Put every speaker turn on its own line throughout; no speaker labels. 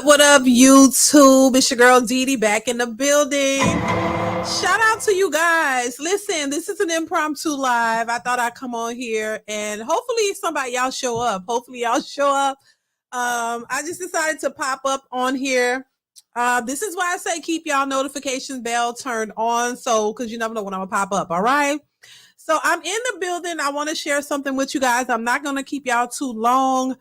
What up, YouTube? It's your girl DeeDee back in the building. Shout out to you guys. Listen, this is an impromptu live. I thought I'd come on here and hopefully y'all show up. I just decided to pop up on here. This is why I say keep y'all notification bell turned on, so because you never know when I'm gonna pop up. All right. So I'm in the building. I want to share something with you guys. I'm not gonna keep y'all too long.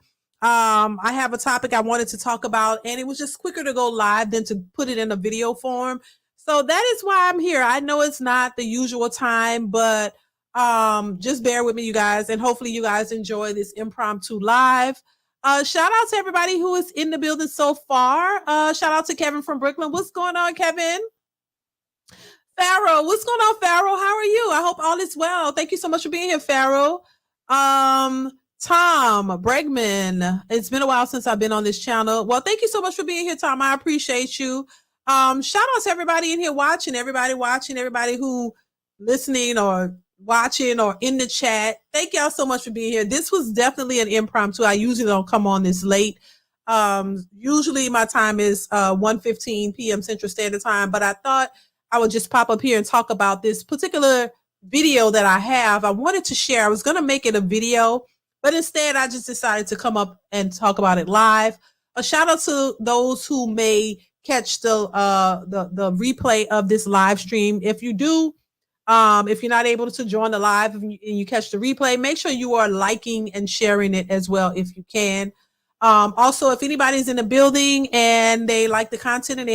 I have a topic I wanted to talk about, and it was just quicker to go live than to put it in a video form. So that is why I'm here. I know it's not the usual time, but just bear with me, you guys, and hopefully you guys enjoy this impromptu live. Shout out to everybody who is in the building so far. Shout out to Kevin from Brooklyn. What's going on, Kevin? Farrell, what's going on, Farrell? How are you? I hope all is well. Thank you so much for being here, Farrell. Tom Bregman, it's been a while since I've been on this channel. Well, thank you so much for being here, Tom. I appreciate you. Shout out to everybody in here watching, everybody who listening or watching or in the chat. Thank y'all so much for being here. This was definitely an impromptu. I usually don't come on this late. Usually my time is 1:15 p.m. Central Standard Time, but I thought I would just pop up here and talk about this particular video that I have. I wanted to share. I was going to make it a video, but instead I just decided to come up and talk about it live. A shout out to those who may catch the replay of this live stream. If you do, if you're not able to join the live and you catch the replay, make sure you are liking and sharing it as well if you can. Also, if anybody's in the building and they like the content and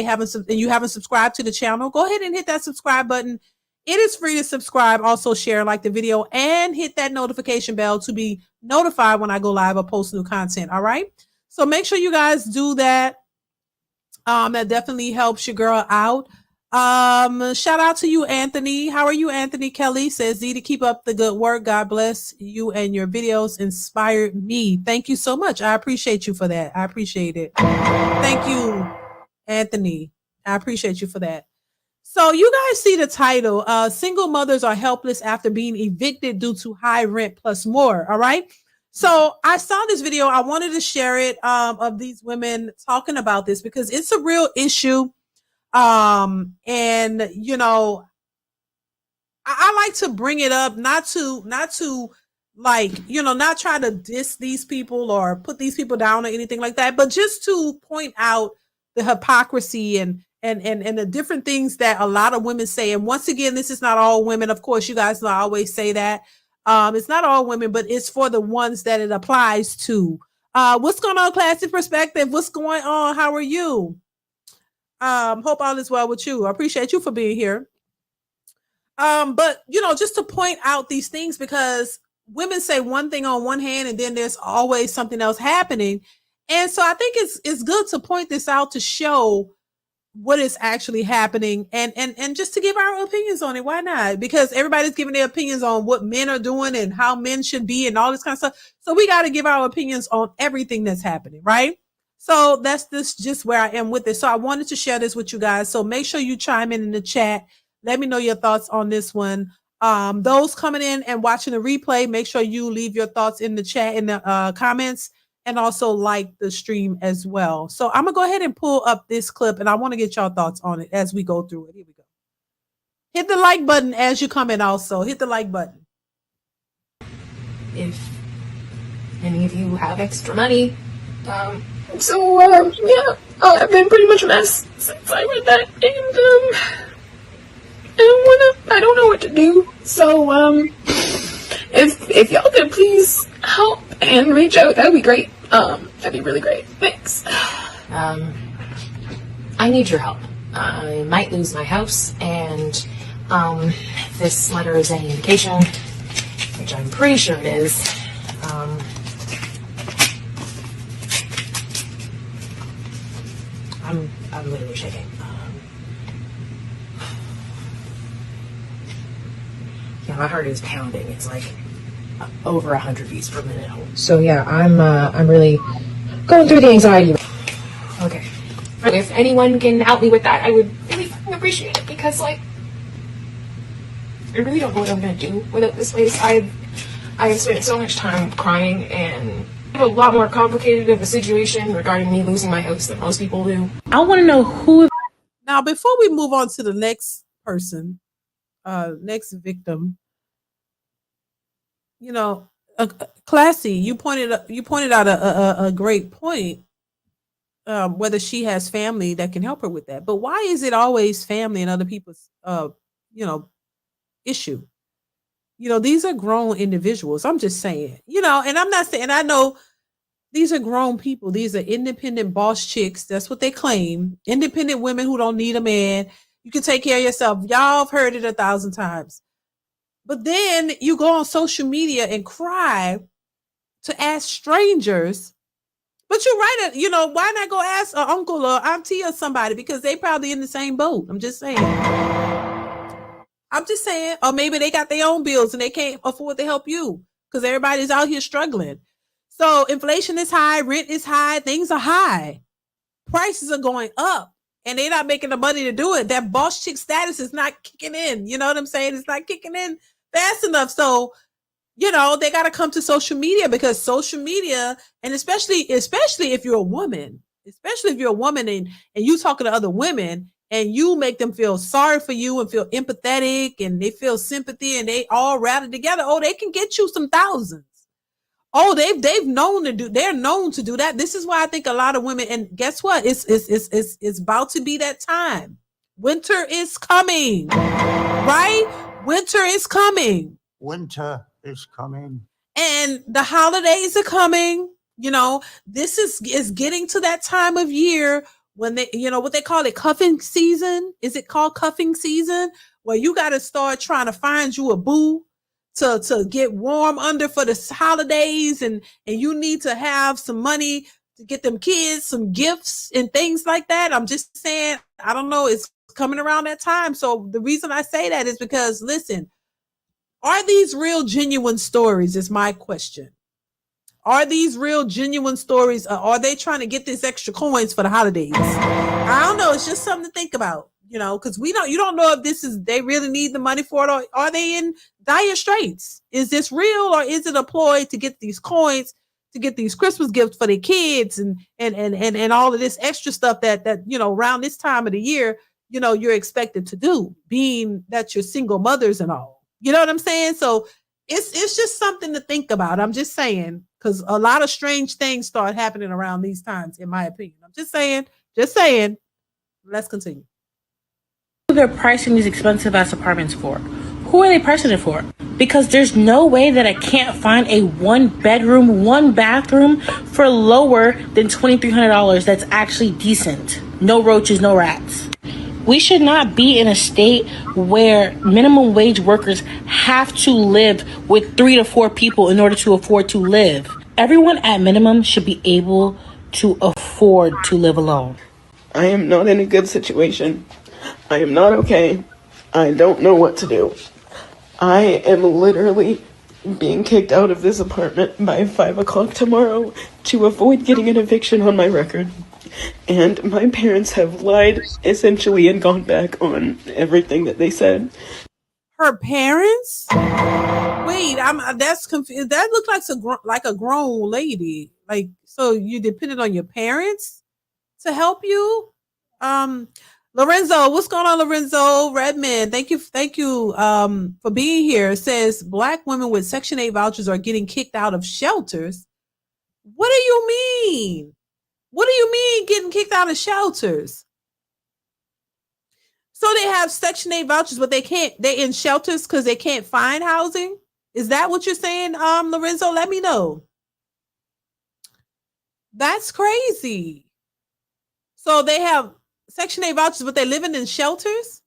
you haven't subscribed to the channel, go ahead and hit that subscribe button. It is free to subscribe. Also share, like the video, and hit that notification bell to be notified when I go live or post new content. All right. So make sure you guys do that. That definitely helps your girl out. Shout out to you, Anthony. How are you, Anthony? Kelly says, DeeDee, keep up the good work. God bless you, and your videos inspired me. Thank you so much. I appreciate you for that. I appreciate it. Thank you, Anthony. I appreciate you for that. So you guys see the title, single mothers are helpless after being evicted due to high rent plus more. All right. So I saw this video. I wanted to share it of these women talking about this because it's a real issue. And you know, I like to bring it up, not to like, you know, not try to diss these people or put these people down or anything like that, but just to point out the hypocrisy and the different things that a lot of women say. And once again, this is not all women. Of course, you guys know I always say that. It's not all women, but it's for the ones that it applies to. What's going on, Classic Perspective? What's going on? How are you? Hope all is well with you. I appreciate you for being here. But you know, just to point out these things, because women say one thing on one hand and then there's always something else happening. And so I think it's good to point this out to show what is actually happening and just to give our opinions on it. Why not? Because everybody's giving their opinions on what men are doing and how men should be and all this kind of stuff. So we got to give our opinions on everything that's happening, right? So that's just where I am with it. So I wanted to share this with you guys. So make sure you chime in the chat. Let me know your thoughts on this one. Those coming in and watching the replay, make sure you leave your thoughts in the chat, in the comments, and also like the stream as well. So I'm gonna go ahead and pull up this clip and I want to get y'all thoughts on it as we go through it. Here we go. Hit the like button as you comment. Also hit the like button.
If any of you have extra money, yeah, I've been pretty much a mess since I read that, and I don't know what to do. So if y'all could please help and reach out, that would be great. That'd be really great. Thanks. I need your help. I might lose my house, and this letter is an indication, which I'm pretty sure it is. I'm literally shaking. Yeah, my heart is pounding. It's like over 100 beats per minute. So yeah, I'm really going through the anxiety. Okay. If anyone can help me with that, I would really fucking appreciate it, because like I really don't know what I'm gonna do without this place. I've spent so much time crying and have a lot more complicated of a situation regarding me losing my house than most people do.
I want to know who.
Now, before we move on to the next person, next victim, you know, Classy, you pointed out a great point. Whether she has family that can help her with that, but why is it always family and other people's, you know, issue? You know, these are grown individuals. I'm just saying, you know, and I'm not saying, I know these are grown people. These are independent boss chicks. That's what they claim. Independent women who don't need a man. You can take care of yourself. Y'all have heard it 1,000 times. But then you go on social media and cry to ask strangers. But you're right. You know, why not go ask an uncle or auntie or somebody, because they probably in the same boat. I'm just saying. Or maybe they got their own bills and they can't afford to help you because everybody's out here struggling. So inflation is high, rent is high, things are high, prices are going up, and they're not making the money to do it. That boss chick status is not kicking in. You know what I'm saying? It's not kicking in fast enough. So, you know, they got to come to social media, because social media, and especially if you're a woman, and you talking to other women and you make them feel sorry for you and feel empathetic and they feel sympathy and they all rally together. Oh, they can get you some thousands. Oh, they're known to do that. This is why I think a lot of women, and guess what? It's about to be that time. Winter is coming, right? Winter is coming.
Winter is coming.
And the holidays are coming. You know, this is getting to that time of year when they, you know, what they call it, cuffing season. Is it called cuffing season? Where you got to start trying to find you a boo to get warm under for the holidays, and you need to have some money to get them kids some gifts and things like that. I'm just saying, I don't know, it's coming around that time. So the reason I say that is because, listen, are these real genuine stories is my question. Are these real genuine stories? Or are they trying to get these extra coins for the holidays? I don't know. It's just something to think about, you know, because you don't know if they really need the money for it, or are they in dire straits? Is this real, or is it a ploy to get these coins, to get these Christmas gifts for their kids and all of this extra stuff that, you know, around this time of the year, you know, you're expected to do, being that you're single mothers and all, you know what I'm saying? So it's just something to think about. I'm just saying, because a lot of strange things start happening around these times, in my opinion. I'm just saying. Let's continue.
They're pricing these expensive ass apartments for? Who are they pricing it for? Because there's no way that I can't find a 1-bedroom, 1-bathroom for lower than $2,300 that's actually decent. No roaches, no rats. We should not be in a state where minimum wage workers have to live with 3 to 4 people in order to afford to live. Everyone at minimum should be able to afford to live alone.
I am not in a good situation. I am not okay. I don't know what to do. I am literally being kicked out of this apartment by 5 o'clock tomorrow to avoid getting an eviction on my record. And my parents have lied, essentially, and gone back on everything that they said.
Her parents? Wait, that's confused. That looks like a grown lady. Like, so you depended on your parents to help you? Lorenzo, what's going on, Lorenzo? Redmond, thank you for being here. It says Black women with Section 8 vouchers are getting kicked out of shelters. What do you mean? What do you mean getting kicked out of shelters? So they have Section 8 vouchers, but they're in shelters because they can't find housing? Is that what you're saying, Lorenzo? Let me know. That's crazy. So they have Section 8 vouchers, but they're living in shelters?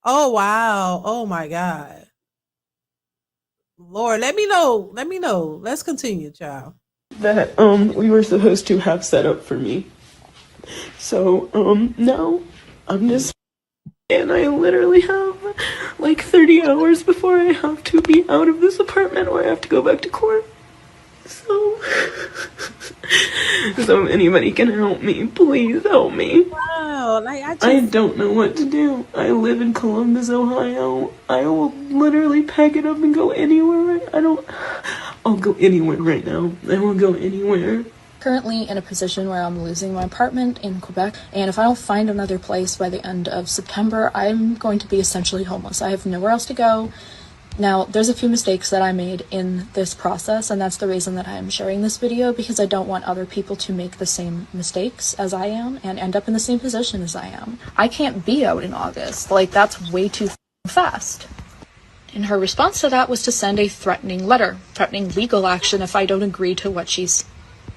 Oh, wow. Oh, my God. Lord, let me know. Let's continue, child.
That we were supposed to have set up for me. So no, I'm just, and I literally have like 30 hours before I have to be out of this apartment, or I have to go back to court. So anybody can help me, please help me.
Wow,
I don't know what to do. I live in Columbus, Ohio. I will literally pack it up and go anywhere. I'll go anywhere right now. I will go anywhere.
Currently in a position where I'm losing my apartment in Quebec, and if I don't find another place by the end of September, I'm going to be essentially homeless. I have nowhere else to go. Now, there's a few mistakes that I made in this process, and that's the reason that I am sharing this video, because I don't want other people to make the same mistakes as I am and end up in the same position as I am. I can't be out in August. Like, that's way too fast. And her response to that was to send a threatening letter, threatening legal action if I don't agree to what she's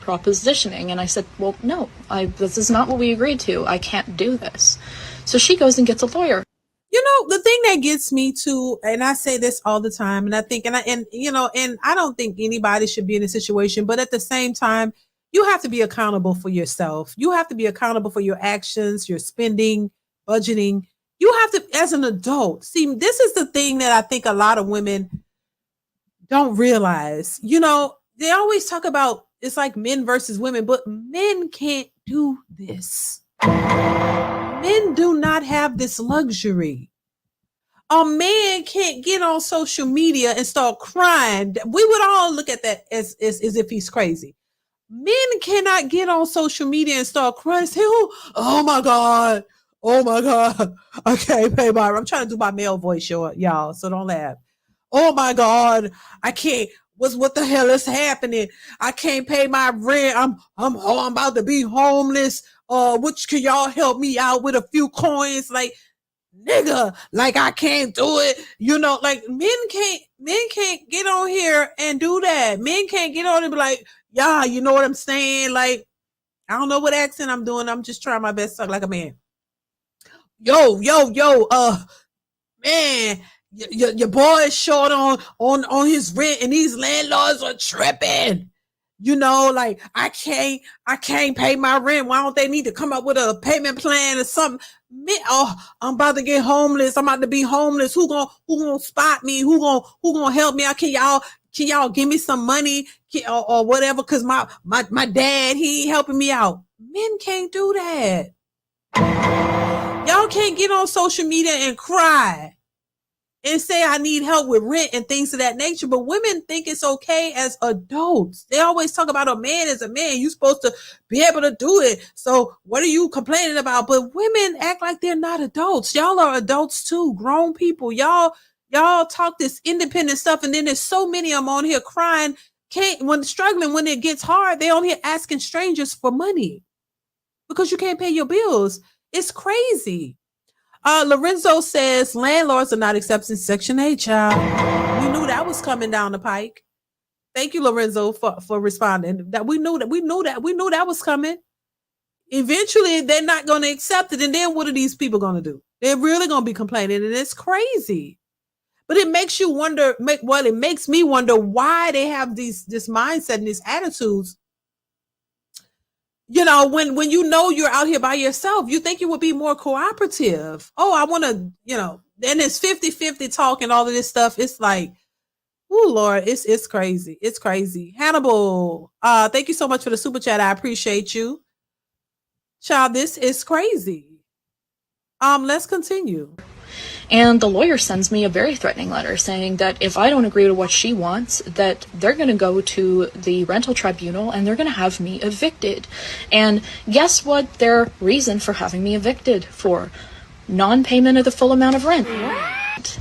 propositioning. And I said, well, no, this is not what we agreed to. I can't do this. So she goes and gets a lawyer.
You know, the thing that gets me to, and I say this all the time, and I think, and I don't think anybody should be in a situation, but at the same time, you have to be accountable for yourself. You have to be accountable for your actions, your spending, budgeting. You have to, as an adult, see, this is the thing that I think a lot of women don't realize. You know, they always talk about it's like men versus women, but men can't do this. Men do not have this luxury. A man can't get on social media and start crying. We would all look at that as if he's crazy. Men cannot get on social media and start crying and say, oh my God, I can't pay my rent. I'm trying to do my male voice, y'all, so don't laugh. Oh my God, I can't. What the hell is happening? I can't pay my rent. I'm about to be homeless. Which can y'all help me out with a few coins? Like, nigga, like I can't do it. You know, like men can't get on here and do that. Men can't get on and be like, yeah, you know what I'm saying? Like, I don't know what accent I'm doing. I'm just trying my best to talk like a man. Yo, man, your boy is short on his rent and these landlords are tripping. You know, like I can't pay my rent. Why don't they need to come up with a payment plan or something? Man, I'm about to get homeless. I'm about to be homeless. Who gonna spot me? Who gonna help me? Can y'all give me some money or whatever? Cause my dad, he ain't helping me out. Men can't do that. Y'all can't get on social media and cry and say I need help with rent and things of that nature. But women think it's okay as adults. They always talk about a man as a man. You're supposed to be able to do it. So what are you complaining about? But women act like they're not adults. Y'all are adults too, grown people. Y'all talk this independent stuff. And then there's so many of them on here crying. When it gets hard, they on here asking strangers for money because you can't pay your bills. It's crazy. Lorenzo says landlords are not accepting Section 8, child. We knew that was coming down the pike. Thank you, Lorenzo, for responding. That we knew that was coming. Eventually, they're not going to accept it. And then what are these people going to do? They're really going to be complaining, and it's crazy. But it makes you wonder, it makes me wonder why they have this mindset and these attitudes. You know, when you know you're out here by yourself, you think you would be more cooperative. Oh, I want to, you know, and it's 50-50 talk and all of this stuff. It's like, oh Lord, it's crazy. It's crazy. Hannibal, thank you so much for the super chat. I appreciate you. Child, this is crazy. Let's continue.
And the lawyer sends me a very threatening letter saying that if I don't agree to what she wants, that they're going to go to the rental tribunal and they're going to have me evicted. And guess what their reason for having me evicted for? Non-payment of the full amount of rent.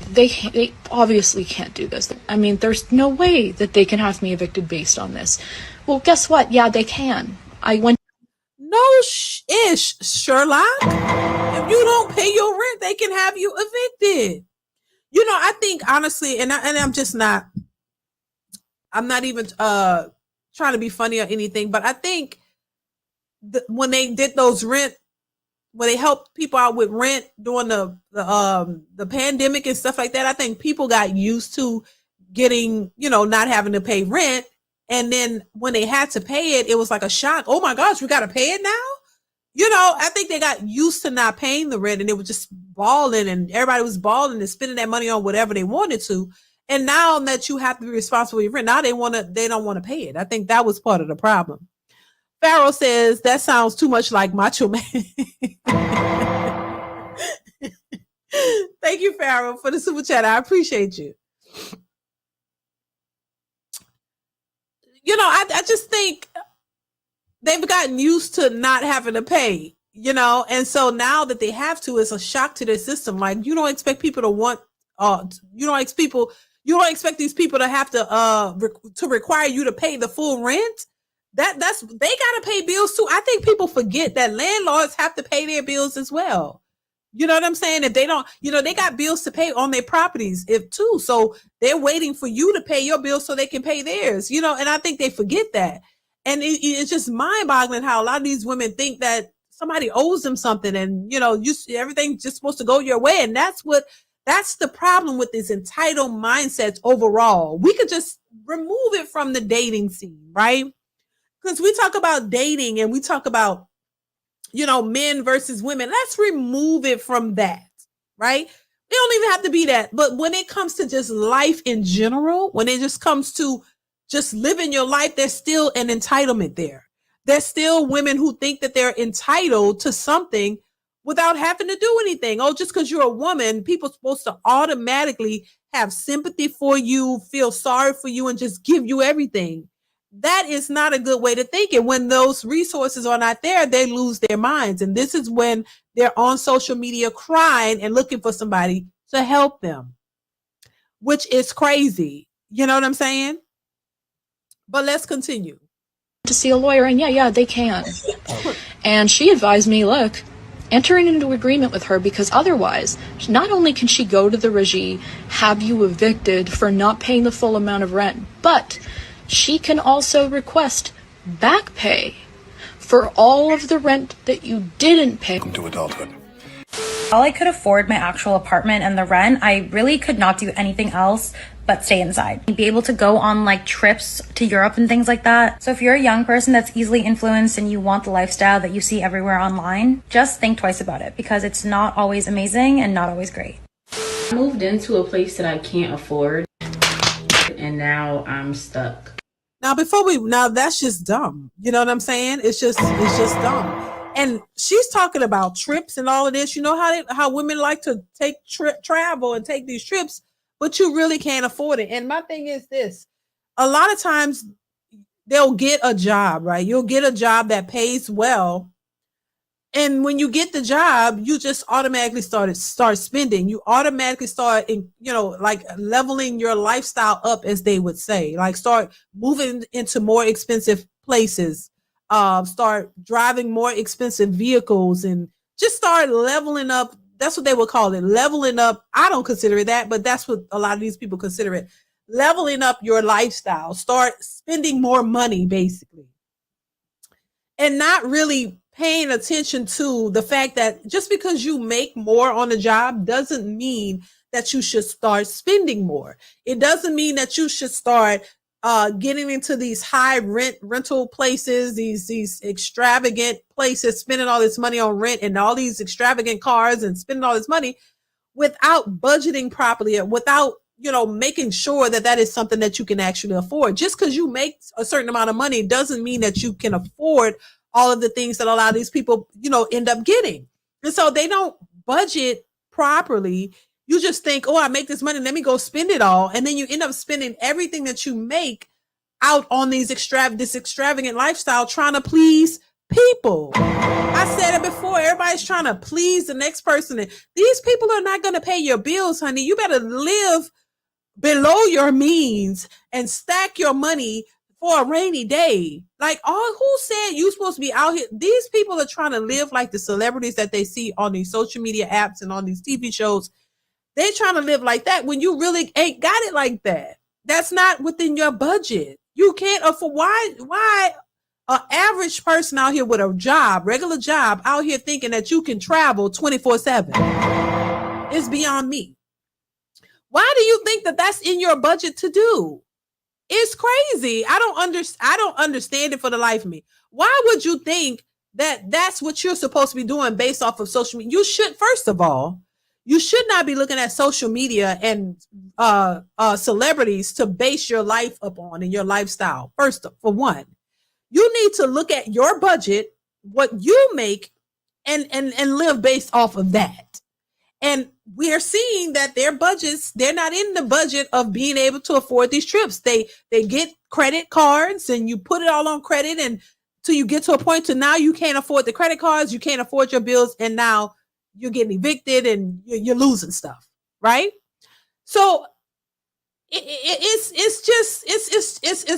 They obviously can't do this. I mean, there's no way that they can have me evicted based on this. Well, guess what? Yeah, they can. I went.
No ish, Sherlock. If you don't pay your rent, they can have you evicted. You know, I think honestly, and I'm not even trying to be funny or anything, but I think when they did those when they helped people out with rent during the pandemic and stuff like that, I think people got used to getting, you know, not having to pay rent. And then when they had to pay it, it was like a shock. Oh my gosh, we got to pay it now? You know, I think they got used to not paying the rent and they were just balling and everybody was balling and spending that money on whatever they wanted to. And now that you have to be responsible for your rent, now they don't want to pay it. I think that was part of the problem. Pharaoh says, that sounds too much like Macho Man. Thank you, Pharaoh, for the super chat. I appreciate you. I just think they've gotten used to not having to pay, and so now that they have to, it's a shock to their system. Like, you don't expect people to want, you don't expect these people to have to require you to pay the full rent. That's they got to pay bills too. I think people forget that landlords have to pay their bills as well. You know what I'm saying? If they don't, they got bills to pay on their properties too. So they're waiting for you to pay your bills so they can pay theirs, and I think they forget that. And it's just mind boggling how a lot of these women think that somebody owes them something, and, everything's just supposed to go your way. And that's the problem with this entitled mindsets overall. We could just remove it from the dating scene, right? Because we talk about dating and we talk about, men versus women. Let's remove it from that, right? It don't even have to be that. But when it comes to just life in general, when it just comes to just living your life, there's still an entitlement there. There's still women who think that they're entitled to something without having to do anything. Oh, just because you're a woman, people are supposed to automatically have sympathy for you, feel sorry for you, and just give you everything. That is not a good way to think. And when those resources are not there, they lose their minds. And this is when they're on social media crying and looking for somebody to help them, which is crazy. You know what I'm saying? But let's continue.
To see a lawyer, and yeah, they can. And she advised me, look, entering into agreement with her, because otherwise, not only can she go to the regie, have you evicted for not paying the full amount of rent, but she can also request back pay for all of the rent that you didn't pay.
Welcome to adulthood.
While I could afford my actual apartment and the rent, I really could not do anything else but stay inside. Be able to go on like trips to Europe and things like that. So if you're a young person that's easily influenced and you want the lifestyle that you see everywhere online, just think twice about it, because it's not always amazing and not always great.
I moved into a place that I can't afford, and now I'm stuck.
Now that's just dumb. You know what I'm saying? It's just dumb. And she's talking about trips and all of this. You know how women like to take travel and take these trips, but you really can't afford it. And my thing is this: a lot of times they'll get a job, right? You'll get a job that pays well. And when you get the job, you just automatically start spending. You automatically start, like leveling your lifestyle up, as they would say, like start moving into more expensive places, start driving more expensive vehicles, and just start leveling up. That's what they would call it, leveling up. I don't consider it that, but that's what a lot of these people consider it. Leveling up your lifestyle, start spending more money, basically, and not really paying attention to the fact that just because you make more on a job doesn't mean that you should start spending more. It doesn't mean that you should start getting into these high rental places, these extravagant places, spending all this money on rent and all these extravagant cars and spending all this money without budgeting properly, or without, making sure that that is something that you can actually afford. Just because you make a certain amount of money doesn't mean that you can afford all of the things that a lot of these people, end up getting. And so they don't budget properly. You just think, oh, I make this money, let me go spend it all. And then you end up spending everything that you make out on this extravagant lifestyle, trying to please people. I said it before, everybody's trying to please the next person. And these people are not going to pay your bills, honey. You better live below your means and stack your money for a rainy day. Like, who said you supposed to be out here? These people are trying to live like the celebrities that they see on these social media apps and on these TV shows. They're trying to live like that when you really ain't got it like that. That's not within your budget. You can't afford. Why an average person out here with a job, regular job, out here thinking that you can travel 24/7 is beyond me. Why do you think that that's in your budget to do? It's crazy. I don't understand it for the life of me. Why would you think that that's what you're supposed to be doing based off of social media? You should, first of all, you should not be looking at social media and celebrities to base your life upon and your lifestyle. First, for one, you need to look at your budget, what you make, and live based off of that. And we are seeing that their budgets, they're not in the budget of being able to afford these trips. They get credit cards and you put it all on credit, and till you get to a point to now you can't afford the credit cards, you can't afford your bills, and now you're getting evicted and you're losing stuff, right? So it's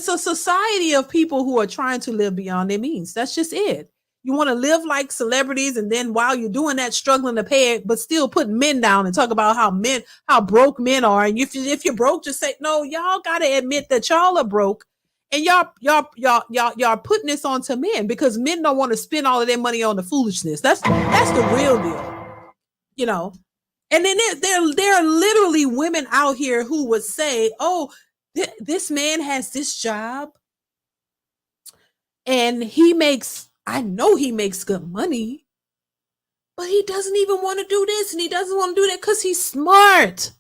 a society of people who are trying to live beyond their means. That's just it. You want to live like celebrities, and then while you're doing that, struggling to pay it, but still putting men down and talk about how broke men are. And if you're broke, just say, no, y'all got to admit that y'all are broke, and y'all putting this onto men because men don't want to spend all of their money on the foolishness. That's the real deal. And then there are literally women out here who would say, oh, this man has this job and I know he makes good money, but he doesn't even want to do this and he doesn't want to do that because he's smart.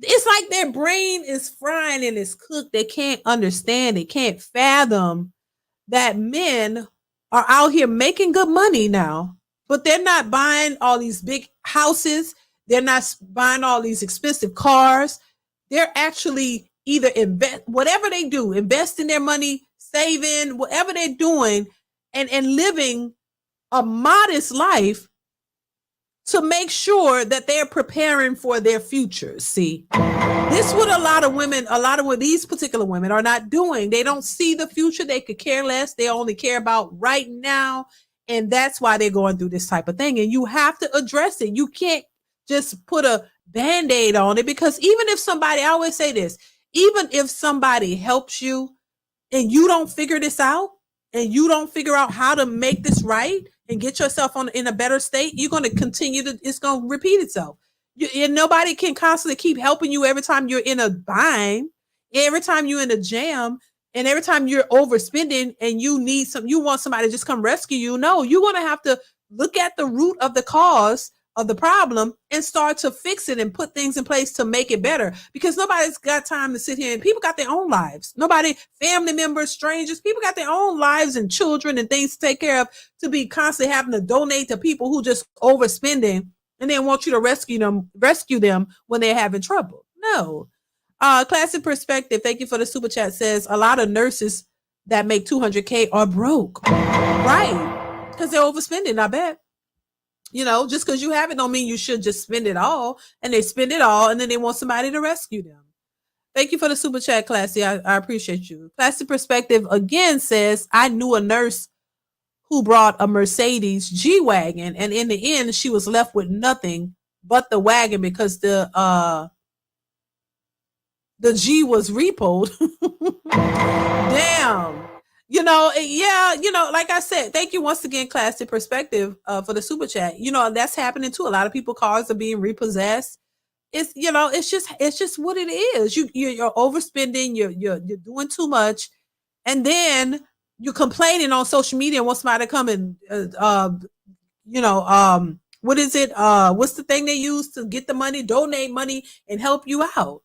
It's like their brain is frying and it's cooked. They can't understand. They can't fathom that men are out here making good money now, but they're not buying all these big houses. They're not buying all these expensive cars. They're actually either whatever they do, investing their money, saving, whatever they're doing, and living a modest life to make sure that they're preparing for their futures. See, this is what a lot of what these particular women are not doing. They don't see the future. They could care less. They only care about right now. And that's why they're going through this type of thing. And you have to address it. You can't just put a Band-Aid on it, because even if somebody, I always say this, even if somebody helps you and you don't figure this out and you don't figure out how to make this right and get yourself in a better state, you're going to it's going to repeat itself. And nobody can constantly keep helping you every time you're in a bind, every time you're in a jam, and every time you're overspending and you want somebody to just come rescue you. No, you're going to have to look at the root of the cause of the problem and start to fix it and put things in place to make it better, because nobody's got time to sit here, and people got their own lives. Family members, strangers, people got their own lives and children and things to take care of, to be constantly having to donate to people who just overspending and then want you to rescue them when they're having trouble. No. Classic Perspective, thank you for the super chat, says a lot of nurses that make $200K are broke. Right. Because they're overspending, I bet. Just because you have it don't mean you should just spend it all. And they spend it all and then they want somebody to rescue them. Thank you for the super chat, Classy. I appreciate you. Classic Perspective again says, I knew a nurse who brought a Mercedes G-Wagon, and in the end she was left with nothing but the wagon because the G was repoed. Damn. Like I said, thank you once again, Classic Perspective, for the super chat. That's happening too. A lot of people, cars are being repossessed. It's just what it is. You're overspending. You're doing too much, and then you're complaining on social media and want somebody to come and what is it? What's the thing they use to get the money? Donate money and help you out.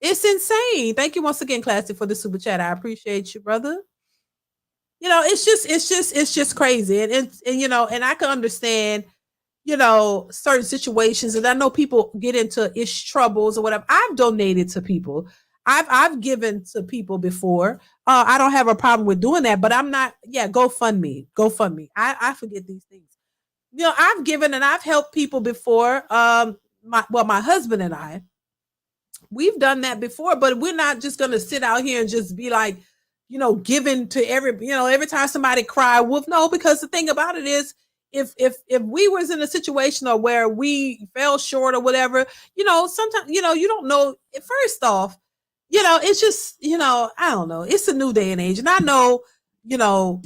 It's insane. Thank you once again, Classic, for the super chat. I appreciate you, brother. It's just crazy. And I can understand, certain situations. And I know people get into troubles or whatever. I've donated to people. I've given to people before. I don't have a problem with doing that, but I'm not, GoFundMe. I forget these things. I've given and I've helped people before. My husband and I, we've done that before, but we're not just going to sit out here and just be like, giving to every time somebody cry wolf. No, because the thing about it is, if we was in a situation or where we fell short or whatever, sometimes, you don't know. First off, it's just, I don't know. It's a new day and age. And I know,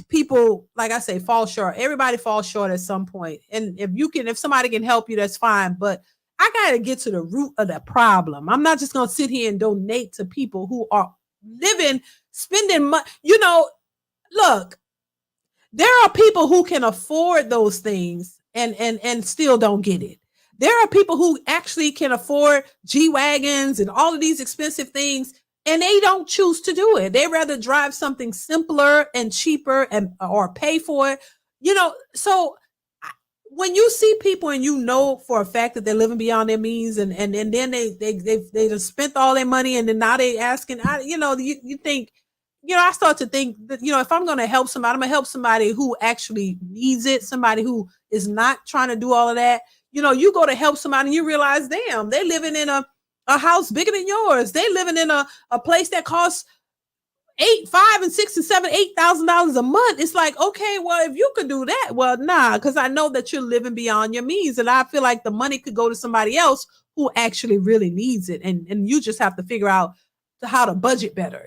people, like I say, fall short. Everybody falls short at some point. And if somebody can help you, that's fine. But I got to get to the root of the problem. I'm not just going to sit here and donate to people who are spending money. Look, there are people who can afford those things and still don't get it. There are people who actually can afford G-Wagons and all of these expensive things, and they don't choose to do it. They rather drive something simpler and cheaper or pay for it. So when you see people and you know for a fact that they're living beyond their means, and then they just spent all their money, and then now they asking, you think, I start to think that, if I'm going to help somebody, I'm going to help somebody who actually needs it, somebody who is not trying to do all of that. You go to help somebody and you realize, damn, they're living in a house bigger than yours. They living in a place that costs $8,000 a month. It's like, okay, well, if you could do that, well, nah, because I know that you're living beyond your means. And I feel like the money could go to somebody else who actually really needs it. And you just have to figure out how to budget better,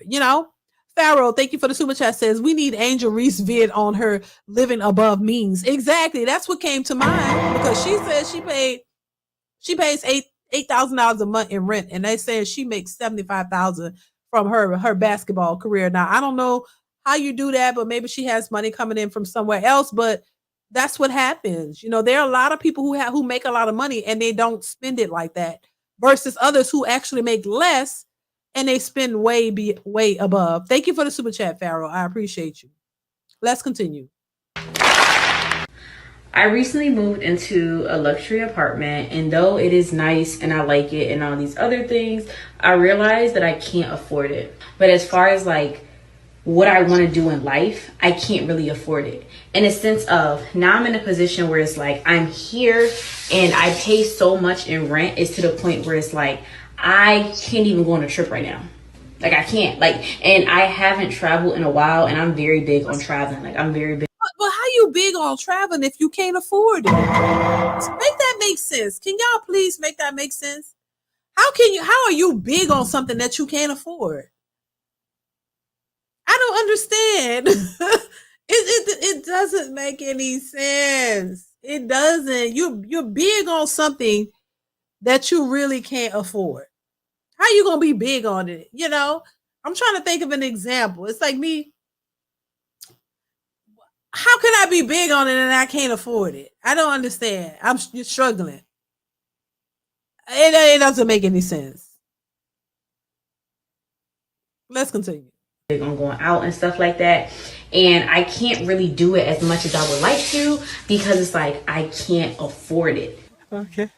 Pharaoh, thank you for the super chat, says we need Angel Reese vid on her living above means. Exactly. That's what came to mind, because she says she pays $8,000 a month in rent, and they say she makes $75,000 from her basketball career. Now, I don't know how you do that, but maybe she has money coming in from somewhere else, but that's what happens. There are a lot of people who make a lot of money and they don't spend it like that, versus others who actually make less and they spend way above. Thank you for the super chat, Pharaoh. I appreciate you. Let's continue.
I recently moved into a luxury apartment, and though it is nice and I like it and all these other things, I realized that I can't afford it. But as far as like what I want to do in life, I can't really afford it. In a sense of, now I'm in a position where it's like I'm here and I pay so much in rent, it's to the point where it's like I can't even go on a trip right now. Like I can't, and I haven't traveled in a while, and I'm very big on traveling. Like I'm very big.
But how you big on traveling if you can't afford it? Make that make sense. Can y'all please make that make sense? How are you big on something that you can't afford? I don't understand. It doesn't make any sense. It doesn't. You're big on something that you really can't afford. How you gonna be big on it? I'm trying to think of an example. It's like me. How can I be big on it and I can't afford it? I don't understand. I'm struggling. It doesn't make any sense. Let's continue.
Big on going out and stuff like that, and I can't really do it as much as I would like to, because it's like I can't afford it.
Okay.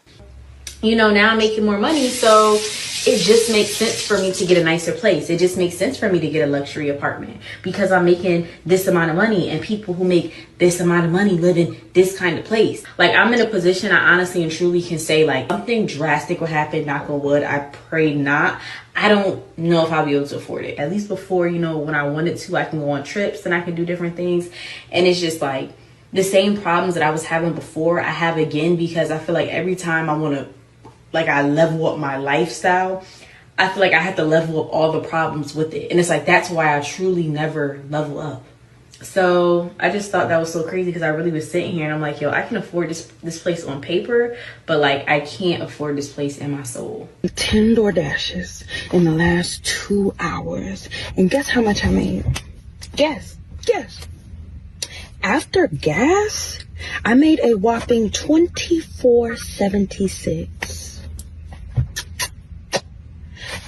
Now I'm making more money, so it just makes sense for me to get a nicer place. It just makes sense for me to get a luxury apartment, because I'm making this amount of money, and people who make this amount of money live in this kind of place. Like I'm in a position I honestly and truly can say like something drastic will happen, knock on wood, I pray not. I don't know if I'll be able to afford it. At least before, when I wanted to, I can go on trips and I can do different things. And it's just like the same problems that I was having before, I have again, because I feel like every time I want to, I level up my lifestyle, I feel like I have to level up all the problems with it. And it's like, that's why I truly never level up. So I just thought that was so crazy, because I really was sitting here and I'm like, yo, I can afford this place on paper, but I can't afford this place in my soul.
10 DoorDashes in the last 2 hours. And guess how much I made? Guess. After gas, I made a whopping $24.76.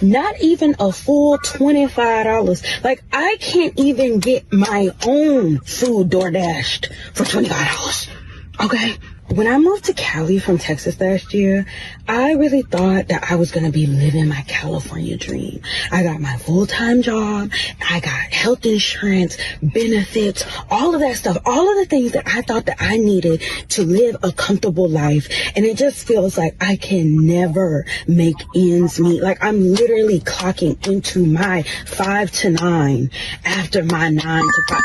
Not even a full $25. I can't even get my own food DoorDashed for $25. Okay? When I moved to Cali from Texas last year, I really thought that I was going to be living my California dream. I got my full-time job. I got health insurance, benefits, all of that stuff, all of the things that I thought that I needed to live a comfortable life. And it just feels like I can never make ends meet. I'm literally clocking into my 5 to 9 after my 9 to 5.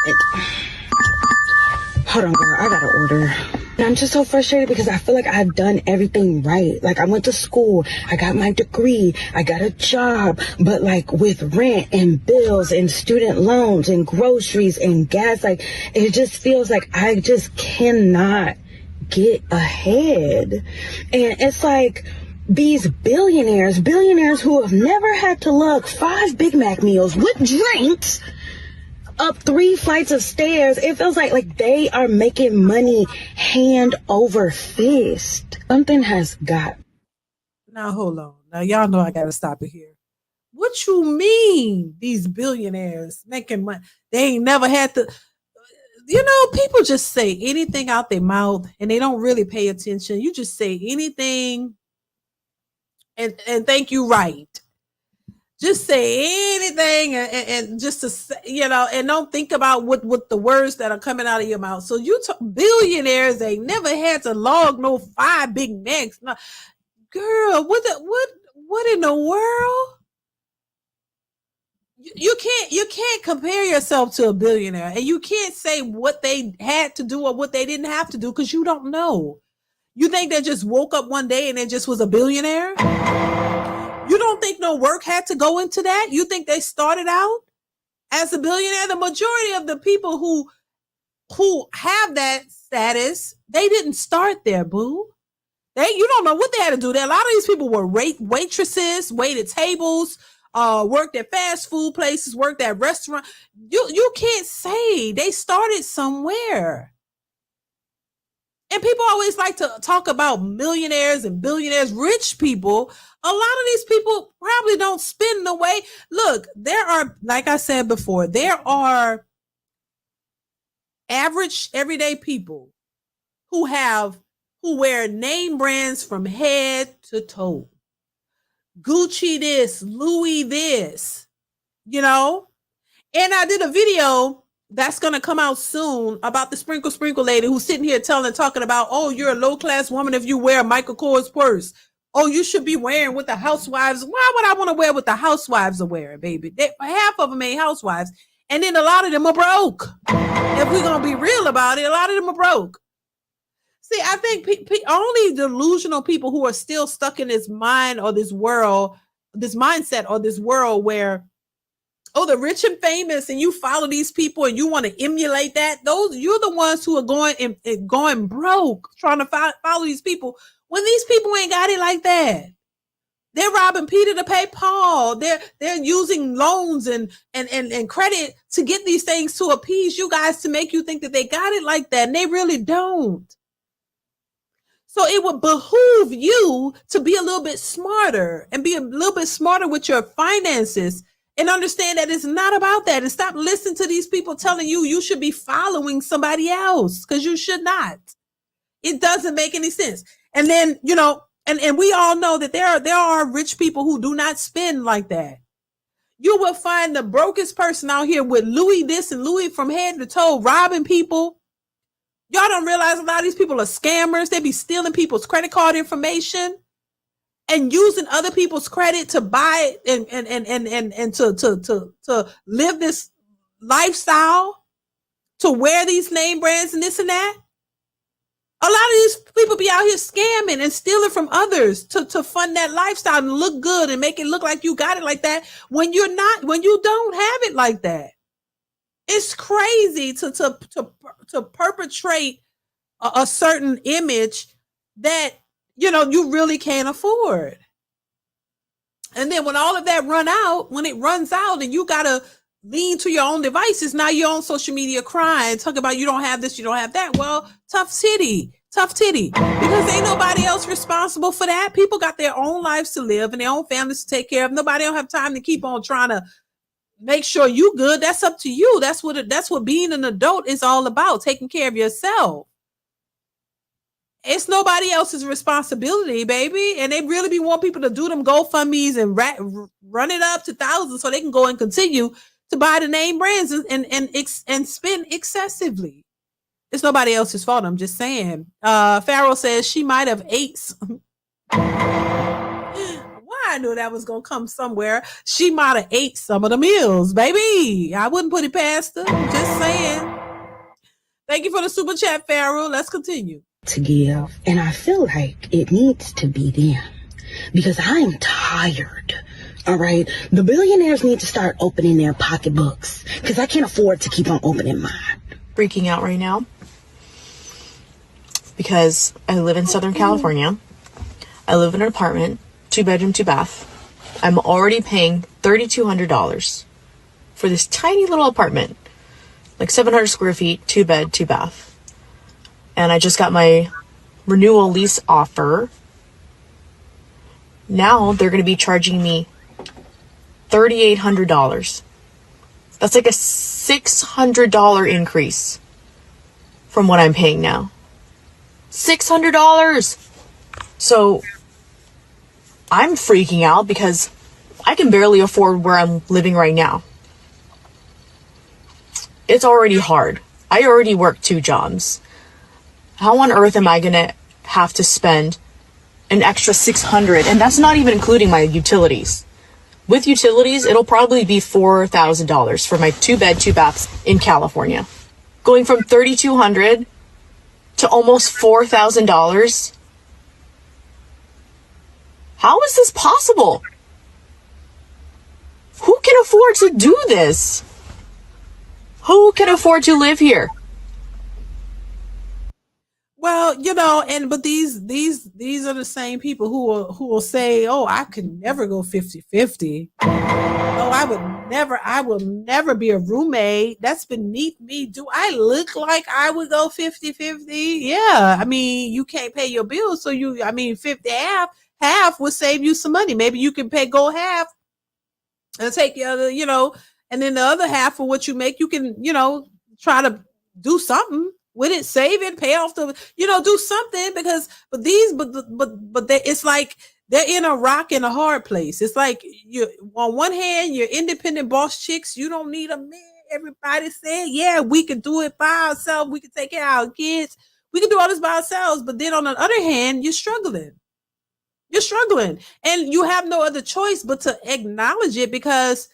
Hold on, girl. I got to order. And I'm just so frustrated because I feel like I've done everything right. I went to school, I got my degree, I got a job, but with rent and bills and student loans and groceries and gas, it just feels like I just cannot get ahead. And it's these billionaires who have never had to lug 5 Big Mac meals with drinks up 3 flights of stairs. It feels like they are making money hand over fist. Something has got.
Now hold on. Now y'all know I gotta stop it here. What you mean these billionaires making money? They ain't never had to. You know, people just say anything out their mouth and they don't really pay attention. You just say anything and think you right. Just say anything and just to say, you know, and don't think about what the words that are coming out of your mouth. So billionaires ain't never had to log no 5 Big Macs. No, girl, what in the world? You can't compare yourself to a billionaire, and you can't say what they had to do or what they didn't have to do because you don't know. You think they just woke up one day and they just was a billionaire? You don't think no work had to go into that? You think they started out as a billionaire? The majority of the people who have that status, they didn't start there, boo. You don't know what they had to do there. A lot of these people were waitresses, waited tables, worked at fast food places, worked at restaurants. You can't say they started somewhere. And people always like to talk about millionaires and billionaires, rich people. A lot of these people probably don't spend the way. Look, there are, like I said before, there are average everyday people who wear name brands from head to toe. Gucci this, Louis this, you know? And I did a video that's going to come out soon about the sprinkle lady who's sitting here talking about, oh, you're a low-class woman if you wear a Michael Kors purse. Oh, you should be wearing what the housewives. Why would I want to wear what the housewives are wearing, baby? Half of them ain't housewives. And then a lot of them are broke. If we're going to be real about it, a lot of them are broke. See, I think only delusional people who are still stuck in this mind or this world, this mindset or this world where, oh, the rich and famous, and you follow these people and you want to emulate that. You're the ones who are going broke trying to follow these people when these people ain't got it like that. They're robbing Peter to pay Paul. They're using loans and credit to get these things to appease you guys to make you think that they got it like that, and they really don't. So it would behoove you to be a little bit smarter and be a little bit smarter with your finances and understand that it's not about that. And stop listening to these people telling you should be following somebody else, because you should not. It doesn't make any sense. And then, you know, and we all know that there are rich people who do not spend like that. You will find the brokest person out here with Louis this and Louis from head to toe, robbing people. Y'all don't realize a lot of these people are scammers. They be stealing people's credit card information and using other people's credit to buy and to live this lifestyle, to wear these name brands and this and that. A lot of these people be out here scamming and stealing from others to fund that lifestyle and look good and make it look like you got it like that when you don't have it like that. It's crazy to perpetrate a certain image that, you know, you really can't afford. And then when all of that when it runs out and you got to lean to your own devices, now you're on social media crying, talking about you don't have this, you don't have that. Well, tough titty, because ain't nobody else responsible for that. People got their own lives to live and their own families to take care of. Nobody don't have time to keep on trying to make sure you good. That's up to you. That's what being an adult is all about, taking care of yourself. It's nobody else's responsibility, baby. And they really want people to do them GoFundMes and run it up to thousands so they can go and continue to buy the name brands and spend excessively. It's nobody else's fault. I'm just saying. Farrell says she might have ate some. I knew that was going to come somewhere. She might have ate some of the meals, baby. I wouldn't put it past her. Just saying. Thank you for the super chat, Farrell. Let's continue.
To give, and I feel like it needs to be them because I'm tired. All right, the billionaires need to start opening their pocketbooks because I can't afford to keep on opening mine.
Freaking out right now because I live in Southern California. I live in an apartment, 2-bedroom, 2-bath. I'm already paying $3,200 for this tiny little apartment, like 700 square feet, 2-bed, 2-bath. And I just got my renewal lease offer. Now they're going to be charging me $3,800. That's like a $600 increase from what I'm paying now. $600. So I'm freaking out because I can barely afford where I'm living right now. It's already hard. I already work 2 jobs. How on earth am I gonna have to spend an extra $600? And that's not even including my utilities. With utilities, it'll probably be $4,000 for my 2-bed, 2-baths in California. Going from $3,200 to almost $4,000. How is this possible? Who can afford to do this? Who can afford to live here?
Well, you know, but these are the same people who will say, "Oh, I could never go 50-50. Oh, I will never be a roommate. That's beneath me. Do I look like I would go 50-50? Yeah. I mean, you can't pay your bills, so 50 half would save you some money. Maybe you can go half and take the other, and then the other half of what you make, you can, try to do something with it, save it, pay off the, do something it's like they're in a rock and a hard place. It's like you, on one hand, you're independent boss chicks. You don't need a man. Everybody said, yeah, we can do it by ourselves. We can take care of our kids. We can do all this by ourselves. But then on the other hand, you're struggling. You're struggling and you have no other choice but to acknowledge it because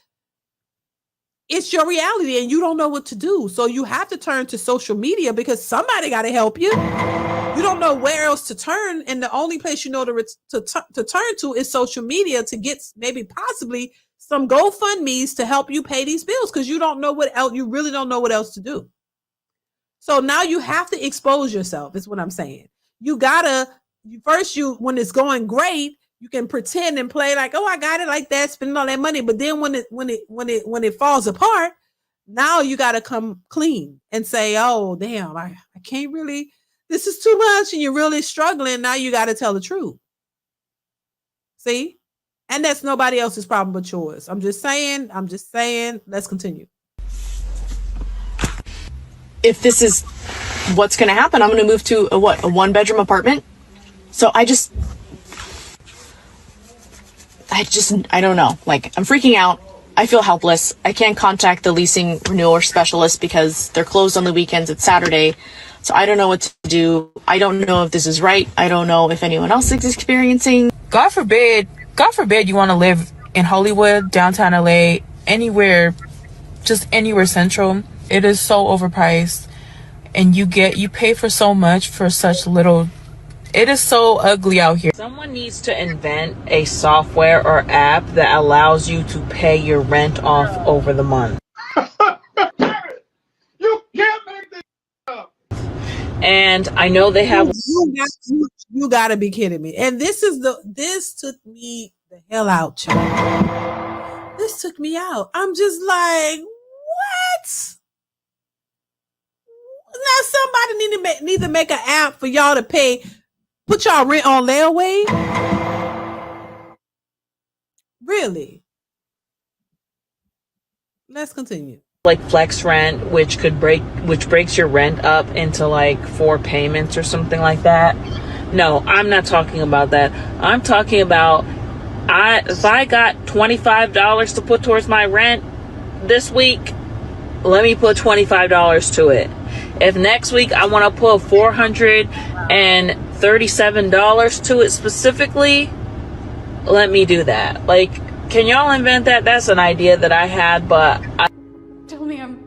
it's your reality and you don't know what to do. So you have to turn to social media because somebody got to help you. You don't know where else to turn. And the only place you know to turn to is social media to get maybe possibly some GoFundMe's to help you pay these bills because you don't know what else, you really don't know what else to do. So now you have to expose yourself is what I'm saying. You gotta, when it's going great, you can pretend and play like, oh, I got it like that, spending all that money. But then when it falls apart, now you got to come clean and say, oh, damn, I can't really, this is too much. And you're really struggling. Now you got to tell the truth. See? And that's nobody else's problem but yours. I'm just saying, let's continue.
If this is what's going to happen, I'm going to move to a 1-bedroom apartment. So I don't know. Like, I'm freaking out. I feel helpless. I can't contact the leasing renewal specialist because they're closed on the weekends. It's Saturday. So I don't know what to do. I don't know if this is right. I don't know if anyone else is experiencing.
God forbid you want to live in Hollywood, downtown LA, anywhere, just anywhere central. It is so overpriced and you pay for so much for such little. It is so ugly out here. Someone needs to invent a software or app that allows you to pay your rent off over the month.
You can't make this up.
And I know they have.
You gotta be kidding me. And this took me the hell out, child. This took me out. I'm just like, what? Now somebody need to make an app for y'all to pay. Put y'all rent on layaway? Really? Let's continue.
Like flex rent, which breaks your rent up into like 4 payments or something like that. No, I'm not talking about that. I'm talking about if I got $25 to put towards my rent this week, let me put $25 to it. If next week I want to put $437 to it specifically, let me do that. Like, can y'all invent that? That's an idea that I had, but
Tell me I'm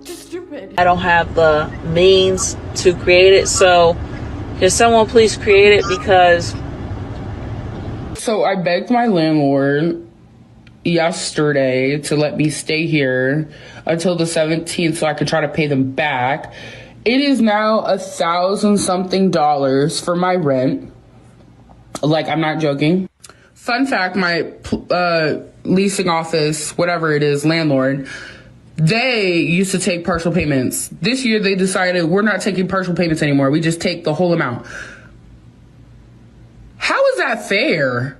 just stupid.
I don't have the means to create it. So can someone please create it? Because
so I begged my landlord yesterday to let me stay here until the 17th so I could try to pay them back. It is now $1,000 something for my rent. Like, I'm not joking. Fun fact, my leasing office, whatever it is, landlord, they used to take partial payments. This year they decided we're not taking partial payments anymore. We just take the whole amount. How is that fair?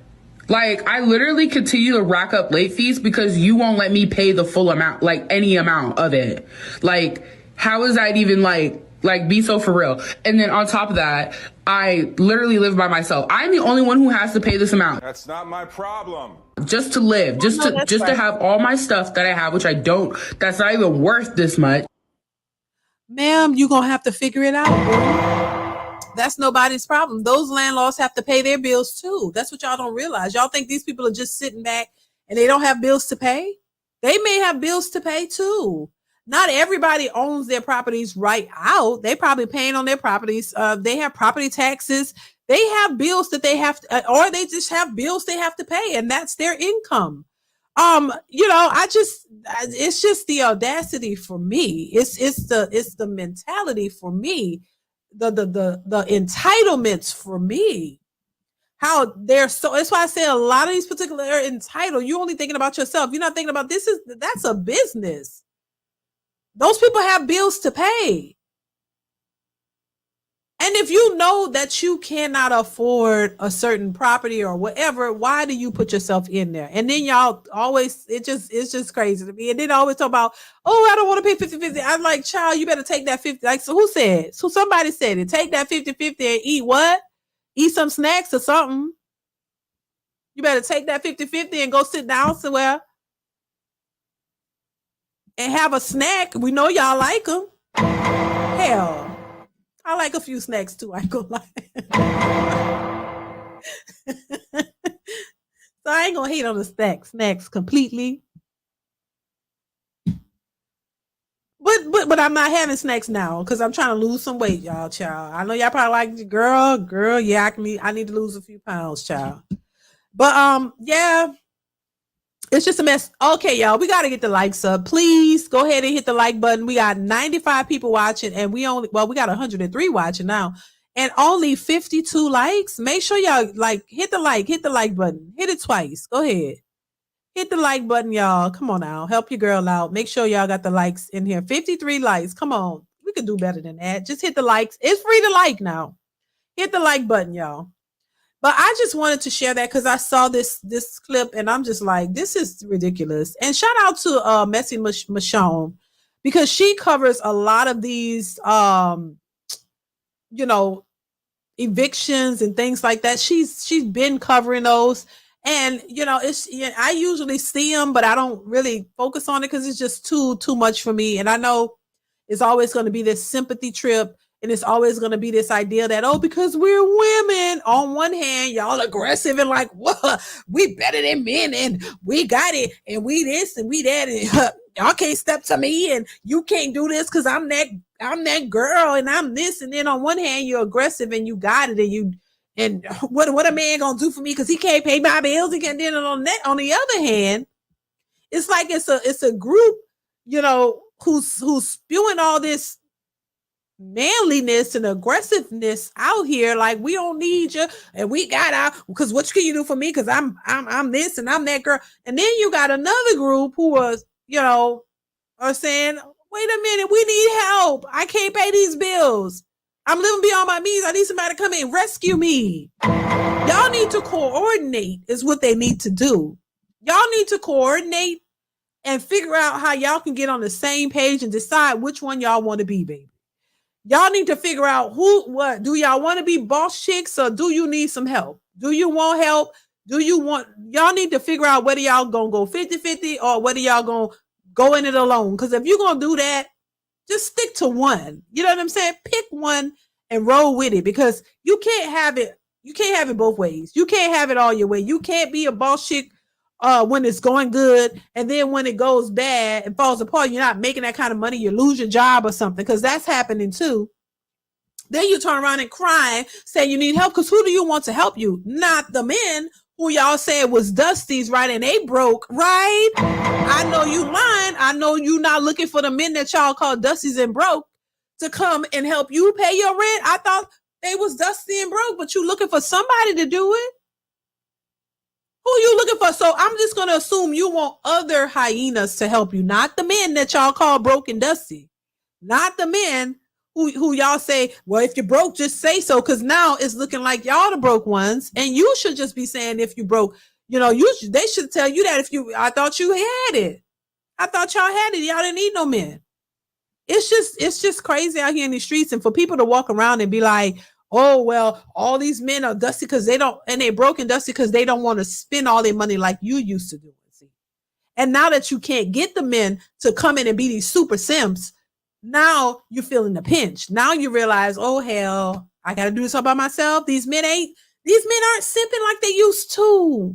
Like, I literally continue to rack up late fees because you won't let me pay the full amount, like any amount of it. Like, how is that even like Like, be so for real. And then on top of that, I literally live by myself. I'm the only one who has to pay this amount.
That's not my problem.
Just to live, just to have all my stuff that I have, which I don't, that's not even worth this much.
Ma'am, you're going to have to figure it out. That's nobody's problem. Those landlords have to pay their bills too. That's what y'all don't realize. Y'all think these people are just sitting back and they don't have bills to pay? They may have bills to pay too. Not everybody owns their properties right out. They probably paying on their properties. They have property taxes. They have bills that they have to, or they just have bills they have to pay, and that's their income. It's just the audacity for me. It's the mentality for me. The entitlements for me. How they're so, that's why I say a lot of these particular are entitled. You're only thinking about yourself. You're not thinking about that's a business. Those people have bills to pay. And if you know that you cannot afford a certain property or whatever, why do you put yourself in there? And then y'all always, it's just crazy to me. And then always talk about, oh, I don't want to pay 50-50. I'm like, child, you better take that 50. Like, so who said? So somebody said it. Take that 50-50 and eat what? Eat some snacks or something. You better take that 50-50 and go sit down somewhere and have a snack. We know y'all like them. Hell, I like a few snacks too. I ain't gonna lie. So I ain't gonna hate on the snacks completely. But I'm not having snacks now because I'm trying to lose some weight, y'all, child. I know y'all probably like, girl, yeah, I need to lose a few pounds, child. But yeah. It's just a mess. Okay, y'all, we got to get the likes up. Please go ahead and hit the like button. We got 95 people watching and we got 103 watching now and only 52 likes. Make sure y'all hit the like button. Hit it twice. Go ahead. Hit the like button, y'all. Come on now. Help your girl out. Make sure y'all got the likes in here. 53 likes. Come on. We can do better than that. Just hit the likes. It's free to like now. Hit the like button, y'all. But I just wanted to share that because I saw this clip and I'm just like, this is ridiculous. And shout out to Messy Michonne because she covers a lot of these, evictions and things like that. She's been covering those, and I usually see them, but I don't really focus on it because it's just too much for me. And I know it's always going to be this sympathy trip. And it's always going to be this idea that, oh, because we're women, on one hand, y'all aggressive and like, what? We better than men and we got it and we this and we that and y'all can't step to me and you can't do this because I'm that girl and I'm this. And then on one hand, you're aggressive and you got it and what a man gonna do for me because he can't pay my bills. He can't. Then on the other hand, it's like it's a group, who's spewing all this manliness and aggressiveness out here, like we don't need you and we got out because what can you do for me because I'm this and I'm that girl. And then you got another group who are saying, wait a minute, we need help. I can't pay these bills. I'm living beyond my means. I need somebody to come in and rescue me. Y'all need to coordinate is what they need to do. Y'all need to coordinate and figure out how y'all can get on the same page and decide which one y'all want to be, baby. Y'all need to figure out what do y'all want to be boss chicks or do you need some help? Do you want help? Y'all need to figure out whether y'all gonna go 50-50 or whether y'all gonna go in it alone. Because if you're gonna do that, just stick to one. You know what I'm saying? Pick one and roll with it because you can't have it. You can't have it both ways. You can't have it all your way. You can't be a boss chick when it's going good, and then when it goes bad and falls apart, you're not making that kind of money, you lose your job or something, because that's happening too. Then you turn around and cry, say you need help, because who do you want to help you? Not the men who y'all said was Dusty's, right? And they broke, right? I know you lying. I know you not looking for the men that y'all call Dusty's and broke to come and help you pay your rent. I thought they was Dusty and broke, but you looking for somebody to do it. Who you looking for? So I'm just going to assume you want other hyenas to help you, not the men that y'all call broke and dusty, not the men who y'all say, well, if you're broke, just say so. Because now it's looking like y'all the broke ones. And you should just be saying if you broke, they should tell you that I thought you had it. I thought y'all had it. Y'all didn't need no men. it's just crazy out here in these streets. And for people to walk around and be like, oh, well, all these men are dusty because they don't, and they're broke and dusty because they don't want to spend all their money like you used to do. And now that you can't get the men to come in and be these super simps, now you're feeling the pinch. Now you realize, oh hell, I got to do this all by myself. These men aren't simping like they used to.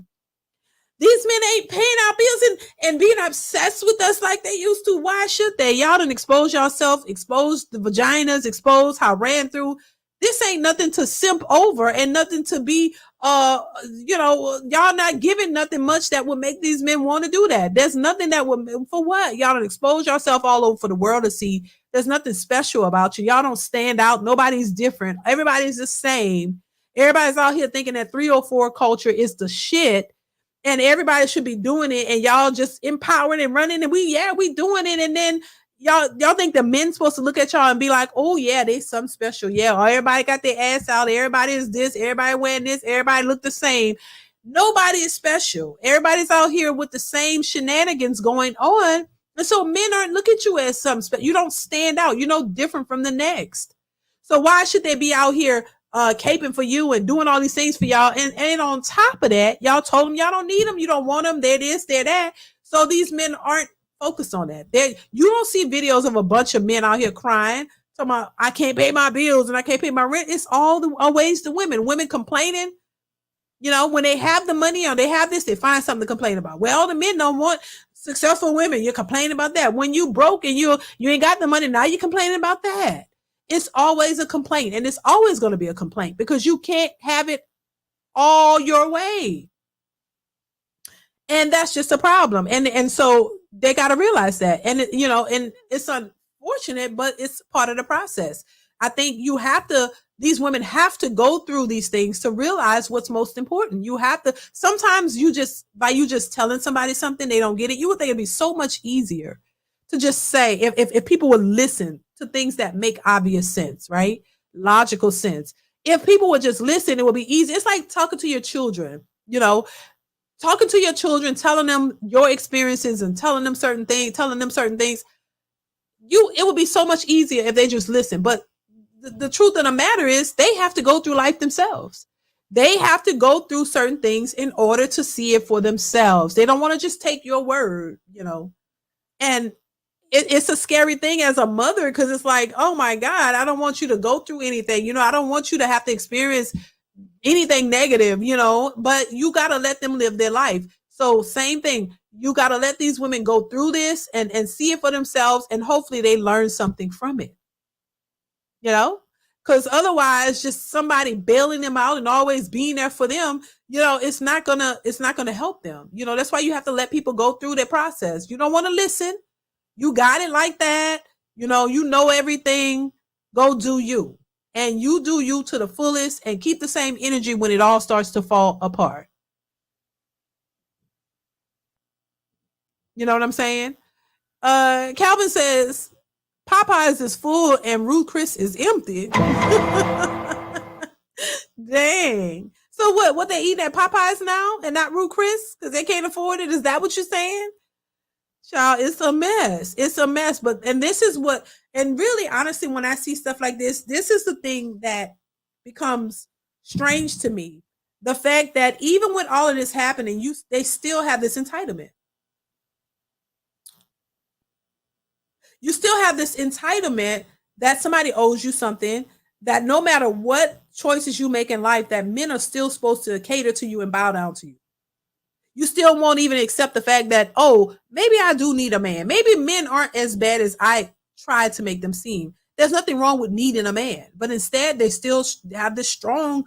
These men ain't paying our bills and being obsessed with us like they used to. Why should they? Y'all done expose yourself, expose the vaginas, expose how ran through. This ain't nothing to simp over and nothing to be, y'all not giving nothing much that would make these men want to do that. There's nothing that would, for what? Y'all don't expose yourself all over for the world to see. There's nothing special about you. Y'all don't stand out. Nobody's different. Everybody's the same. Everybody's out here thinking that 304 culture is the shit and everybody should be doing it. And y'all just empowering and running and we doing it. And then y'all think the men's supposed to look at y'all and be like, oh yeah, they something special. Yeah, everybody got their ass out. Everybody is this. Everybody wearing this. Everybody look the same. Nobody is special. Everybody's out here with the same shenanigans going on. And so men aren't looking at you as something special. You don't stand out. You're no different from the next. So why should they be out here caping for you and doing all these things for y'all? And on top of that, y'all told them y'all don't need them. You don't want them. They're this, they're that. So these men aren't focused on that. You don't see videos of a bunch of men out here crying, talking about, I can't pay my bills and I can't pay my rent. It's always the women complaining. When they have the money or they have this, they find something to complain about. Well, the men don't want successful women. You're complaining about that. When you broke and you ain't got the money, now you're complaining about that. It's always a complaint, and it's always going to be a complaint because you can't have it all your way. And that's just a problem. And so they got to realize that. And, and it's unfortunate, but it's part of the process. I think these women have to go through these things to realize what's most important. You have to, sometimes by you just telling somebody something, they don't get it. You would think it'd be so much easier to just say, if people would listen to things that make obvious sense, right? Logical sense. If people would just listen, it would be easy. It's like talking to your children, talking to your children, telling them your experiences and telling them certain things. It would be so much easier if they just listen. But the truth of the matter is they have to go through life themselves. They have to go through certain things in order to see it for themselves. They don't want to just take your word, and it's a scary thing as a mother because it's like, oh my God, I don't want you to go through anything. I don't want you to have to experience anything negative, but you got to let them live their life. So same thing. You got to let these women go through this and see it for themselves. And hopefully they learn something from it, because otherwise just somebody bailing them out and always being there for them, it's not gonna help them. That's why you have to let people go through their process. You don't want to listen. You got it like that. You know everything. Go do you. And you do you to the fullest and keep the same energy when it all starts to fall apart. You know what I'm saying? Calvin says, Popeyes is full and Ruth Chris is empty. Dang. So what they eating at Popeyes now and not Ruth Chris? Because they can't afford it? Is that what you're saying? Child, it's a mess. It's a mess. And this is and really, honestly, when I see stuff like this is the thing that becomes strange to me. The fact that even with all of this happening, they still have this entitlement. You still have this entitlement that somebody owes you something, that no matter what choices you make in life, that men are still supposed to cater to you and bow down to you. You still won't even accept the fact that, oh, maybe I do need a man. Maybe men aren't as bad as I tried to make them seem. There's nothing wrong with needing a man, but instead they still have this strong,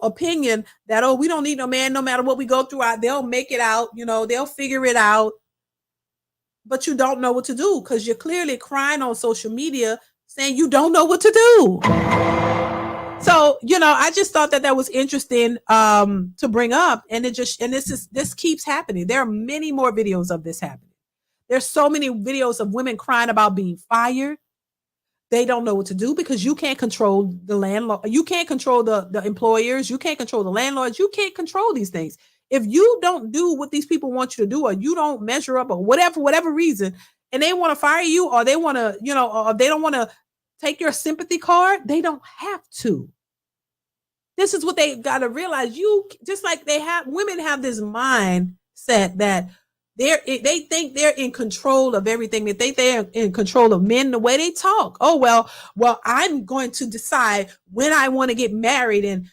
opinion that, oh, we don't need no man no matter what we go through. They'll make it out, they'll figure it out. But you don't know what to do because you're clearly crying on social media saying you don't know what to do. So, I just thought that was interesting to bring up. And this keeps happening. There are many more videos of this happening. There's so many videos of women crying about being fired. They don't know what to do because you can't control the landlord. You can't control the employers. You can't control the landlords. You can't control these things. If you don't do what these people want you to do, or you don't measure up, or whatever reason, and they want to fire you, or they want to, or they don't want to take your sympathy card, they don't have to. This is what they got to realize. You just like women have this mindset that they think they're in control of everything. They think they're in control of men, the way they talk. Oh, well, I'm going to decide when I want to get married, and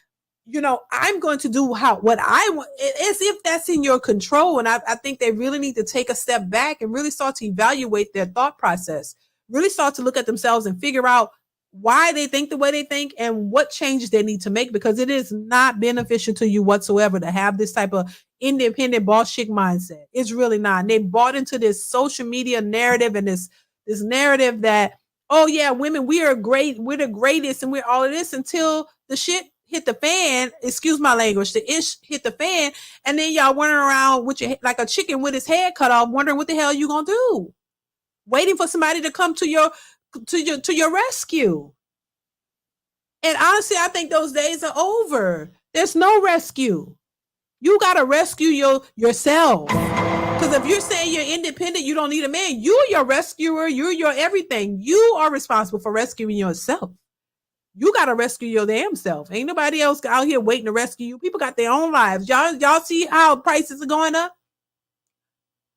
I'm going to do what I want, as if that's in your control. And I think they really need to take a step back and really start to evaluate their thought process, really start to look at themselves and figure out why they think the way they think and what changes they need to make, because it is not beneficial to you whatsoever to have this type of independent boss chick mindset. It's really not. And they bought into this social media narrative and this narrative that, oh yeah, women, we're the greatest, and we're all of this, until the shit hit the fan. Excuse my language. The ish hit the fan, and then y'all running around with your like a chicken with his head cut off, wondering what the hell you gonna do, waiting for somebody to come to your rescue. And honestly, I think those days are over. There's no rescue. You gotta rescue yourself. Because if you're saying you're independent, you don't need a man. You're your rescuer. You're your everything. You are responsible for rescuing yourself. You got to rescue your damn self. Ain't nobody else out here waiting to rescue you. People got their own lives. Y'all see how prices are going up?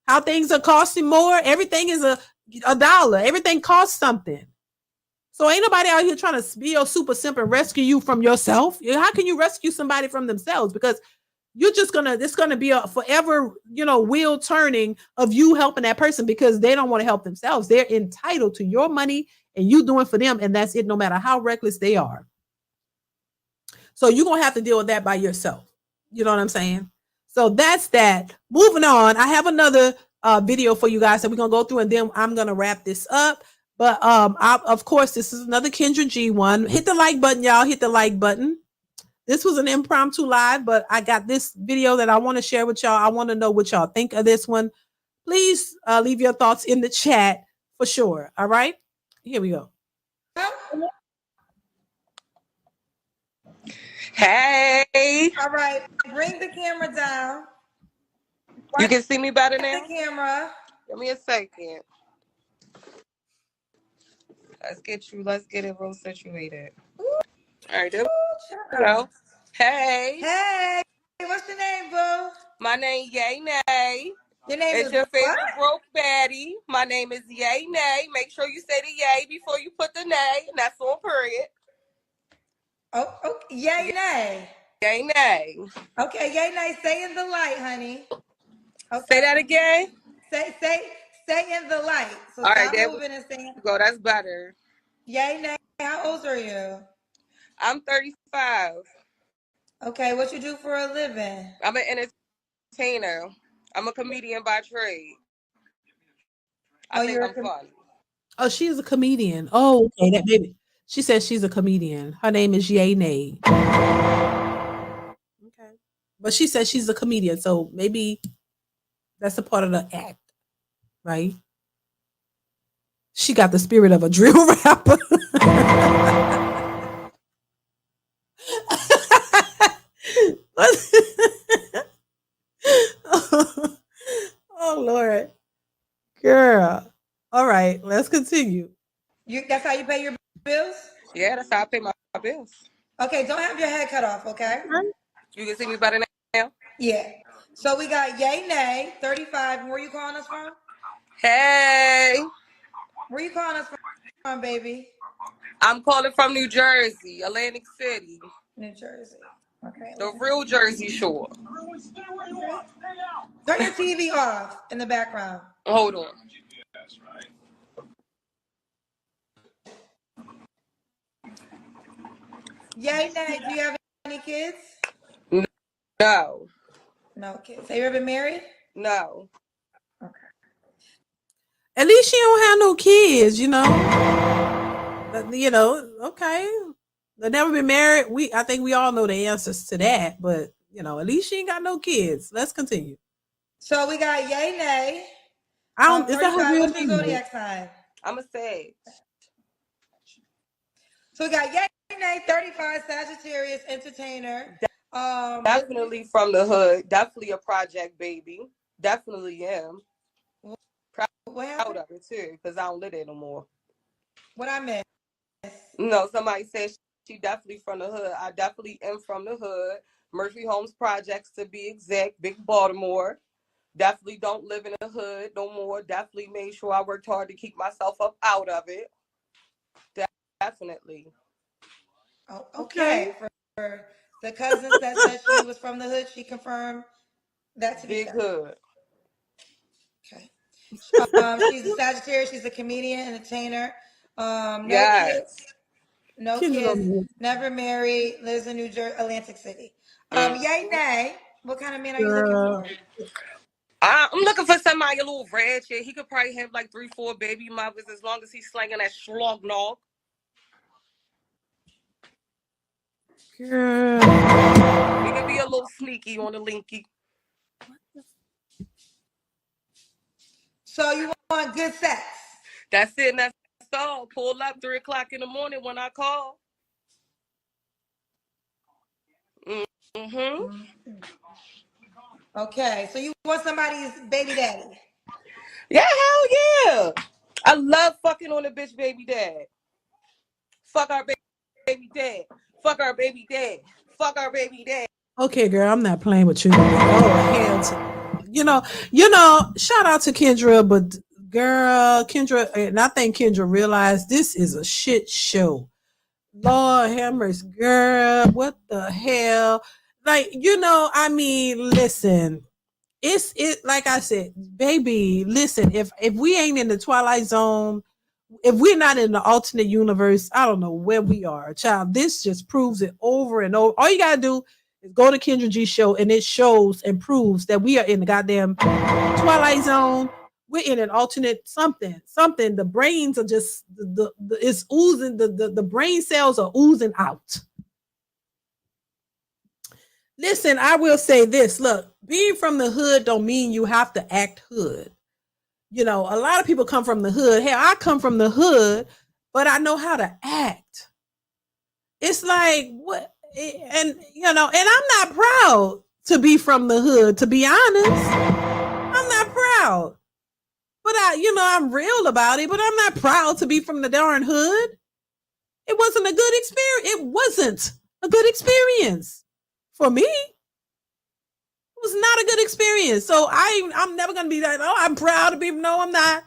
How things are costing more? Everything is a dollar. Everything costs something. So ain't nobody out here trying to be your super simp and rescue you from yourself. How can you rescue somebody from themselves? Because it's gonna be a forever, wheel turning of you helping that person, because they don't want to help themselves. They're entitled to your money and you doing for them, and that's it, no matter how reckless they are. So you're gonna have to deal with that by yourself. You know what I'm saying? So that's that. Moving on, I have another video for you guys that we're gonna go through, and then I'm gonna wrap this up. But of course, this is another Kendra G one. Hit the like button, y'all. Hit the like button. This was an impromptu live, but I got this video that I want to share with y'all. I want to know what y'all think of this one. Please leave your thoughts in the chat for sure. All right, here we go.
Hey.
All right, bring the camera down.
You can see me better now?
The camera.
Give me a second. Let's get it real situated. All right, there we go. Hey.
Hey, what's your name, boo?
My name Yay Nay.
Your name
is your favorite broke baddie. My name is Yay Nay. Make sure you say the yay before you put the nay, and that's on period.
Oh, yay nay.
Yay nay.
Okay, yay nay. Stay in the light, honey.
Okay. Say that again.
Stay in the light. So
all
stop
right,
moving and stay in.
Go. That's better.
Yay nay. How old are you?
I'm 35.
Okay, what you do for a living?
I'm an entertainer. I'm a comedian by trade. I think I'm funny.
Oh, she's a comedian. Oh, okay, that baby. She says she's a comedian. Her name is Yay Nay. Okay, but she says she's a comedian, so maybe that's a part of the act, right? She got the spirit of a drill rapper. Oh Lord, girl. All right, let's continue.
That's how you pay your bills?
Yeah, that's how I pay my bills.
Okay, don't have your head cut off, okay?
You can see me better now?
Yeah. So we got Yay Nay, 35. Where are you calling us from?
Hey.
Where are you calling us from, baby?
I'm calling from New Jersey, Atlantic City.
New Jersey. Okay.
The real Jersey Shore.
Turn your TV off in the background.
Hold on.
Yay, Nay, do you have any kids?
No.
No kids. Have you ever been married?
No.
Okay.
At least she don't have no kids, okay. They've never been married. I think we all know the answers to that, but at least she ain't got no kids. Let's continue.
So we got Yay Nay.
Is that her real
name? What's your zodiac sign?
I'm a Sag.
So we got Yay Nay, 35, Sagittarius, entertainer.
Definitely from the hood. Definitely a project baby. Definitely am.
What
Out
happened?
of it too, because I don't live there no more.
What I missed?
No, somebody said she definitely from the hood. I definitely am from the hood. Murphy Homes Projects to be exact, Big Baltimore. Definitely don't live in the hood no more. Definitely made sure I worked hard to keep myself up out of it. Definitely.
Oh,
Okay.
okay. For the cousins that said she was from the hood, she confirmed that to be
Big
so.
hood.
Okay. She's a Sagittarius. She's a comedian, entertainer. No kids.
Yes.
No
Kendra
kids.
don't
Never married. Lives in New Jersey, Atlantic City. Yay, nay. What kind of man are you looking
girl.
for?
I'm looking for somebody a little ratchet. He could probably have like 3-4 baby mothers as long as he's slinging that schlong nog.
Girl.
He could be a little sneaky on the linky.
So you want good sex?
That's it. And that's all. Pull up 3 o'clock in the morning when I call. Mm-hmm.
Okay. So you want somebody's baby daddy?
Yeah, hell yeah. I love fucking on a bitch baby dad. Fuck our baby dad. Fuck our baby dad. Fuck our baby dad.
Okay, girl, I'm not playing with you. Oh, hell shout out to Kendra, but girl, Kendra, and I think Kendra realized this is a shit show. Lord have mercy, girl, what the hell? Like, I mean, listen, it's like I said, baby, listen, if we ain't in the Twilight Zone, if we're not in the alternate universe, I don't know where we are, child. This just proves it over and over. All you gotta do is go to Kendra G show, and it shows and proves that we are in the goddamn Twilight Zone. We're in an alternate something. The brains are just it's oozing. The brain cells are oozing out. Listen, I will say this. Look, being from the hood don't mean you have to act hood. A lot of people come from the hood. Hell, I come from the hood, but I know how to act. It's like what, and and I'm not proud to be from the hood, to be honest. I'm not proud. But I'm real about it, but I'm not proud to be from the darn hood. It wasn't a good experience. It wasn't a good experience for me. It was not a good experience. So I'm never gonna be like, oh, I'm proud to be. No, I'm not.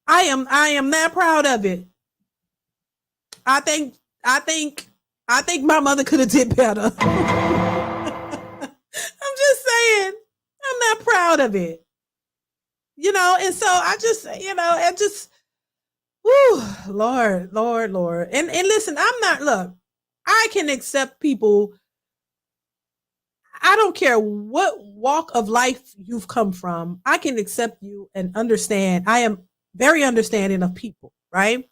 I am not proud of it. I think my mother could have did better. I'm just saying, I'm not proud of it. And so I just, whew, Lord. And listen, I can accept people. I don't care what walk of life you've come from. I can accept you and understand. I am very understanding of people, right?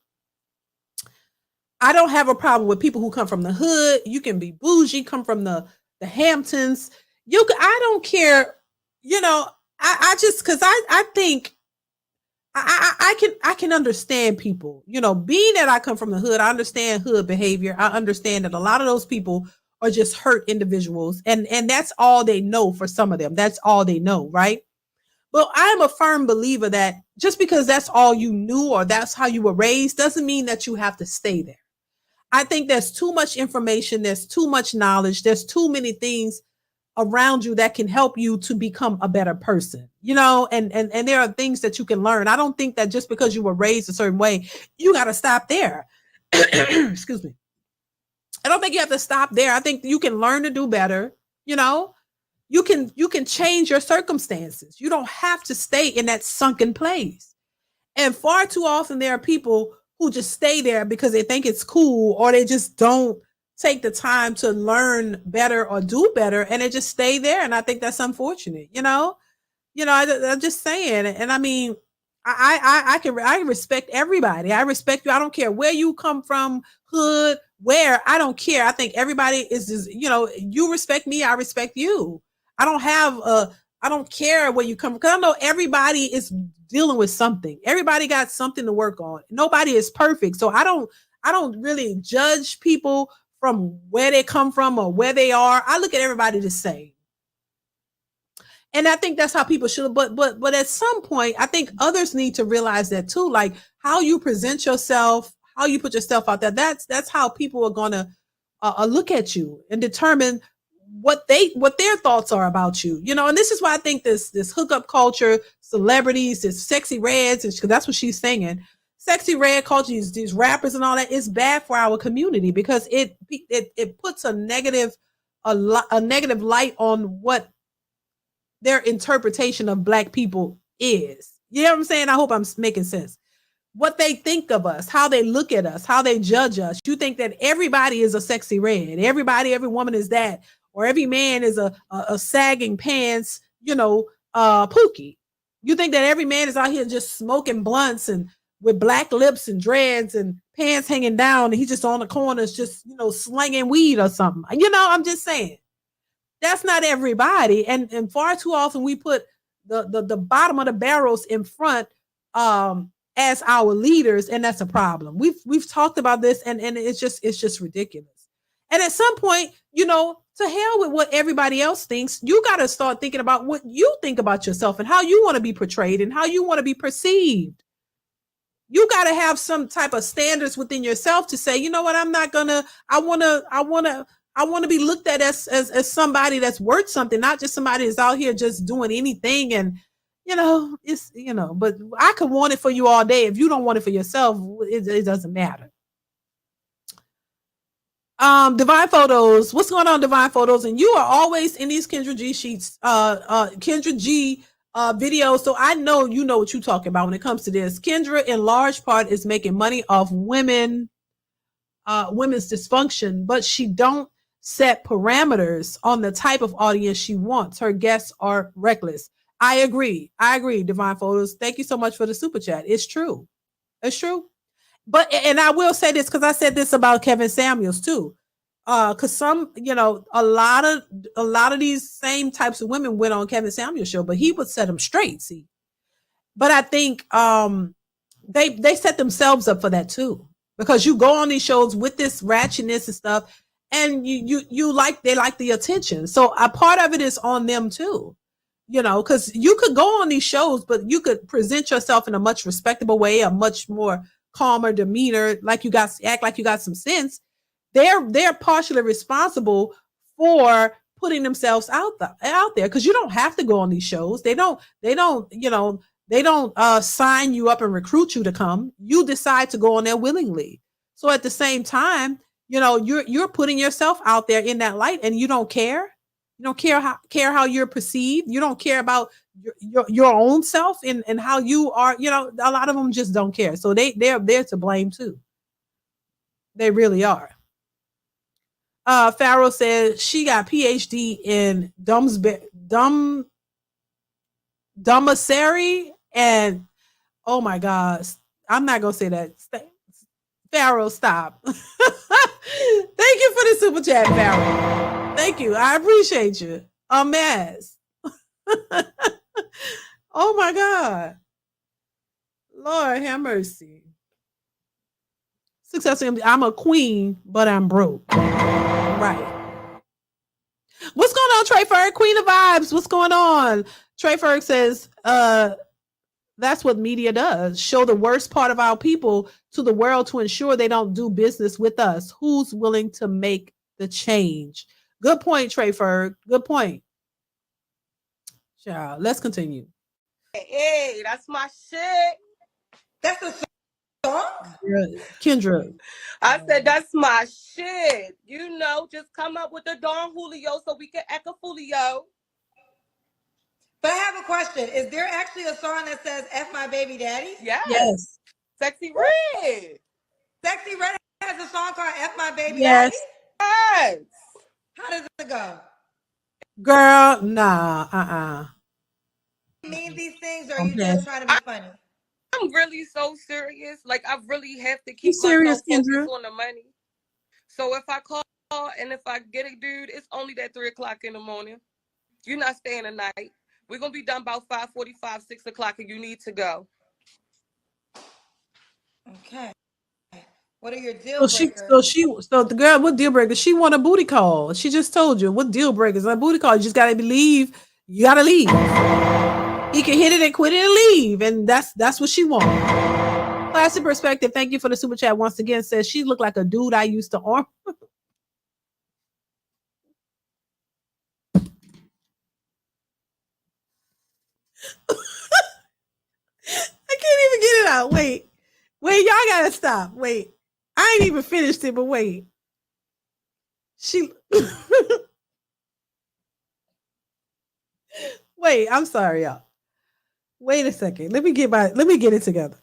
I don't have a problem with people who come from the hood. You can be bougie, come from the Hamptons. I don't care. I just, because I think I can understand people. Being that I come from the hood, I understand hood behavior. I understand that a lot of those people are just hurt individuals, and that's all they know. For some of them, that's all they know, right? But I'm a firm believer that just because that's all you knew or that's how you were raised doesn't mean that you have to stay there. I think there's too much information, there's too much knowledge, there's too many things around you that can help you to become a better person, and there are things that you can learn. I don't think that just because you were raised a certain way, you got to stop there. Excuse me. I don't think you have to stop there. I think you can learn to do better. You can change your circumstances. You don't have to stay in that sunken place. And far too often there are people who just stay there because they think it's cool, or they just don't take the time to learn better or do better, and they just stay there. And I think that's unfortunate. I'm just saying. And I mean, I respect everybody. I respect you. I don't care where you come from, hood, where. I don't care. I think everybody is just, you respect me, I respect you. I don't care where you come from, because I know everybody is dealing with something. Everybody got something to work on. Nobody is perfect. So I don't really judge people from where they come from or where they are. I look at everybody the same. And I think that's how people should, but at some point, I think others need to realize that too. Like how you present yourself, how you put yourself out there. That's how people are gonna look at you and determine what their thoughts are about you. You know, and this is why I think this hookup culture, celebrities, this sexy reds, because that's what she's singing. Sexy red culture, these rappers and all that is bad for our community because it puts a negative light on what their interpretation of Black people is. You know what I'm saying? I hope I'm making sense. What they think of us, how they look at us, how they judge us. You think that everybody is a sexy red. Every woman is that, or every man is a sagging pants, pookie. You think that every man is out here just smoking blunts and with black lips and dreads and pants hanging down, and he's just on the corners, just slinging weed or something. I'm just saying. That's not everybody, and far too often we put the bottom of the barrels in front as our leaders, and that's a problem. We've talked about this, and it's just ridiculous. And at some point, to hell with what everybody else thinks. You got to start thinking about what you think about yourself and how you want to be portrayed and how you want to be perceived. You got to have some type of standards within yourself to say, you know what, I'm not gonna. I want to be looked at as somebody that's worth something, not just somebody that's out here just doing anything. And, but I could want it for you all day. If you don't want it for yourself, it doesn't matter. Divine Photos. What's going on, Divine Photos? And you are always in these Kendra G sheets, Kendra G videos. So I know you know what you're talking about when it comes to this. Kendra, in large part, is making money off women's dysfunction, but she don't set parameters on the type of audience she wants. Her guests are reckless. I agree, Divine Photos. Thank you so much for the super chat. It's true. But, and I will say this, because I said this about Kevin Samuels too. Because a lot of these same types of women went on Kevin Samuels' show, but he would set them straight, see. But I think they set themselves up for that too. Because you go on these shows with this ratchetness and stuff, and they like the attention. So a part of it is on them too, because you could go on these shows, but you could present yourself in a much respectable way, a much more calmer demeanor, act like you got some sense. They're partially responsible for putting themselves out there, because you don't have to go on these shows. They don't sign you up and recruit you to come. You decide to go on there willingly. So at the same time, you're putting yourself out there in that light, and you don't care. You don't care how you're perceived. You don't care about your own self and how you are. A lot of them just don't care. So they're to blame too. They really are. Farrell says she got PhD in dumbassery, and oh my gosh, I'm not gonna say that. Farrell, stop. Thank you for the super chat, Farrell. Thank you. I appreciate you. A mess. Oh my God. Lord have mercy. Success. I'm a queen, but I'm broke. Right. What's going on, Trey Ferg? Queen of Vibes. What's going on? Trey Ferg says, that's what media does. Show the worst part of our people to the world to ensure they don't do business with us. Who's willing to make the change? Good point, Trey Ferg. Good point. Child, let's continue.
Hey, that's my shit.
That's the song?
Kendra.
I said that's my shit. Just come up with the Don Julio so we can echo Julio.
But I have a question. Is there actually a song that says F my baby daddy?
Yes. Sexy Red.
Sexy Red has a song called F my baby
Yes.
daddy?
Yes.
How does it go?
Girl, nah,
You mean these things, or are you just trying to be funny?
I'm really so serious. Like, I really have to keep
serious,
myself
Kendra?
focused on the money. So if I call and if I get a dude, it's only that 3 o'clock in the morning. You're not staying the night. We're going to be done about 5:45, 6 o'clock, and you need to go.
Okay. What are your deal breakers?
So the girl, what deal breakers? She want a booty call. She just told you what deal breakers. A booty call. You just gotta leave You gotta leave. He can hit it and quit it and leave, and that's what she wants. Classic Perspective, thank you for the super chat once again. Says she looked like a dude I used to arm. I can't even get it out. Wait, y'all gotta stop. Wait, I ain't even finished it, but wait. She wait, I'm sorry, y'all. Wait a second. Let me get it together.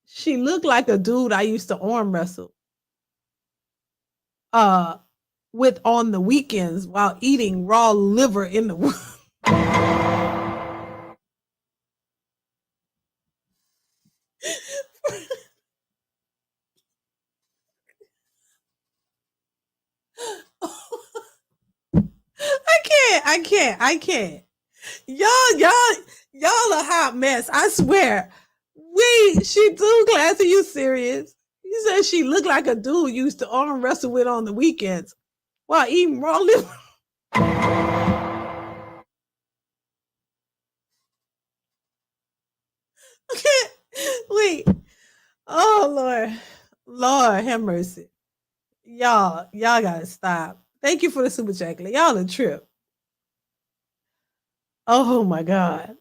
She looked like a dude I used to arm wrestle. With on the weekends while eating raw liver in the I can't. Y'all a hot mess. I swear. Wait, she too classy. You serious? You said she looked like a dude you used to arm wrestle with on the weekends while eating raw liver. Wait. Oh Lord have mercy. Y'all gotta stop. Thank you for the super chat. Y'all a trip. Oh my God.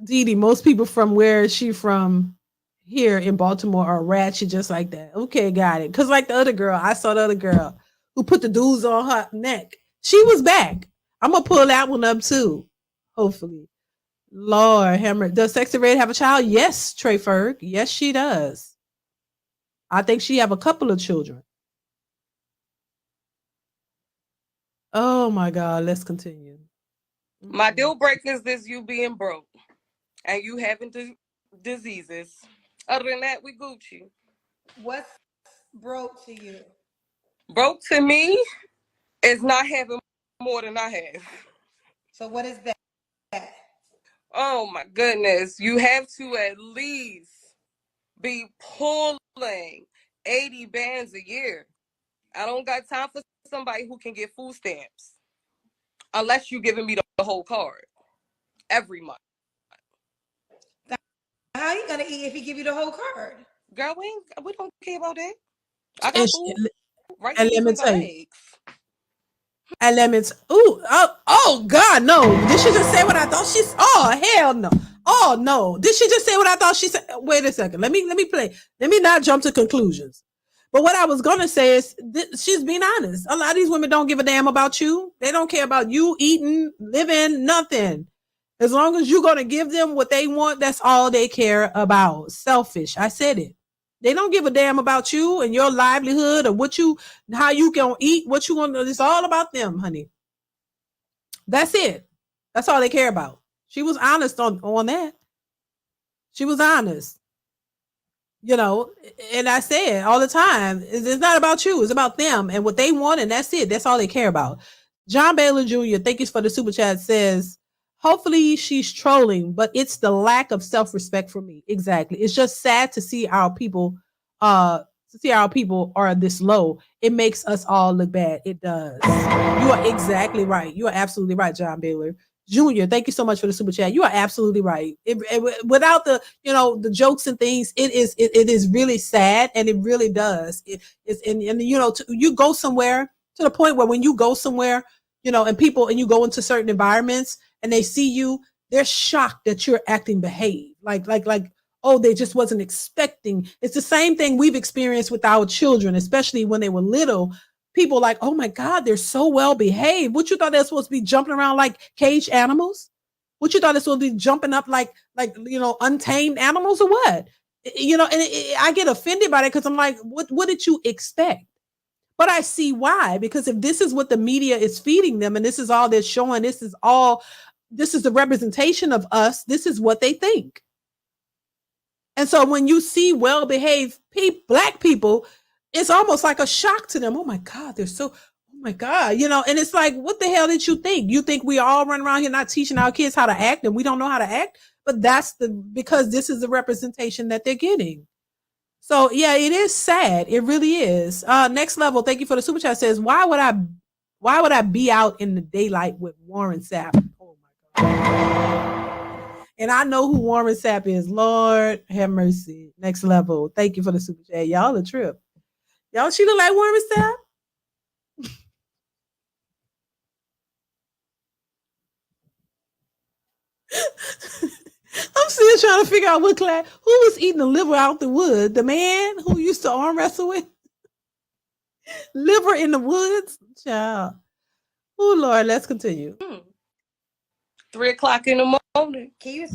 DeeDee, most people from where is she from here in Baltimore are ratchet just like that. Okay, got it. Cause like the other girl, I saw the other girl who put the dudes on her neck. She was back. I'm gonna pull that one up too. Hopefully. Lord Hammer. Does Sexy Red have a child? Yes, Trey Ferg. Yes, she does. I think she have a couple of children. Oh my God. Let's continue.
My deal breaker is this: you being broke and you having diseases. Other than that, we Gucci.
What's broke to you?
Broke to me is not having more than I have.
So what is that?
Oh my goodness. You have to at least be pulling 80 bands a year. I don't got time for somebody who can get food stamps unless you're giving me the whole card every month.
How are you gonna eat if he give you the whole card?
Girl, we don't care about that. I got food right
and
here
let me
between
tell
my
you.
legs.
And let me oh God, no. Did she just say what I thought she said? Oh hell no. Oh no. Did she just say what I thought she said? Wait a second. Let me play. Let me not jump to conclusions. But what I was gonna say is she's being honest. A lot of these women don't give a damn about you. They don't care about you eating, living, nothing. As long as you're gonna give them what they want, that's all they care about. Selfish. I said it. They don't give a damn about you and your livelihood or how you can eat, what you want. It's all about them, honey. That's it. That's all they care about. She was honest on that. She was honest. You know, and I say it all the time. It's not about you. It's about them and what they want, and that's it. That's all they care about. John Baylor Jr., thank you for the super chat, says, hopefully she's trolling, but it's the lack of self-respect for me. Exactly. It's just sad to see our people are this low. It makes us all look bad. It does. You are exactly right. You are absolutely right, John Baylor Jr. Thank you so much for the super chat. You are absolutely right. Without the jokes and things, it is really sad, and it really does. And you go somewhere to the point where when you go somewhere, and you go into certain environments and they see you, they're shocked that you're acting behave like oh, they just wasn't expecting. It's the same thing we've experienced with our children, especially when they were little. People like, oh my God, they're so well behaved. What you thought they're supposed to be jumping around like caged animals? What you thought they're supposed to be jumping up like untamed animals or what? I get offended by that because I'm like, what did you expect? But I see why, because if this is what the media is feeding them and this is all they're showing, this is the representation of us, this is what they think. And so when you see well-behaved Black people, it's almost like a shock to them. Oh my God, oh my God, and it's like, what the hell did you think? You think we all run around here not teaching our kids how to act and we don't know how to act? But because this is the representation that they're getting. So yeah, it is sad. It really is. Next level. Thank you for the super chat. Says, why would I be out in the daylight with Warren Sapp? Oh my god. And I know who Warren Sapp is. Lord have mercy. Next level. Thank you for the super chat. Y'all a trip. Y'all, she look like Warren Sapp. I'm still trying to figure out what class. Who was eating the liver out the wood? The man who used to arm wrestle with liver in the woods. Child. Oh Lord, let's continue.
3 o'clock in the morning.
Can you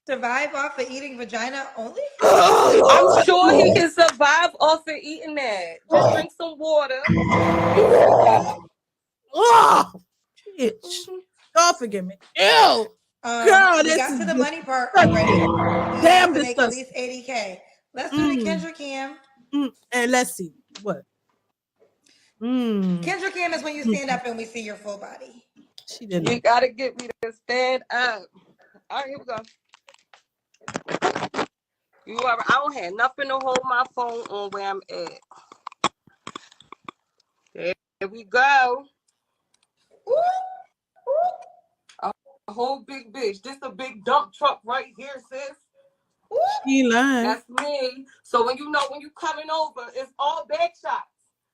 survive off of eating vagina only?
I'm sure he can survive off of eating that. Just drink some water. And you'll be good.
Oh, bitch. God forgive me. Ew. Girl,
We
this
got
is
to the money part
disgusting.
already. He has
Damn
to make at least
disgusting.
80K. Let's do the Kendra Cam.
And let's see. What?
Kendra Cam is when you stand up and we see your full body.
She didn't.
You gotta get me to stand up. All right, here we go. I don't have nothing to hold my phone on where I'm at. There we go. A whole big bitch. This a big dump truck right here, sis.
She lying.
That's me. So when you coming over, it's all back shots.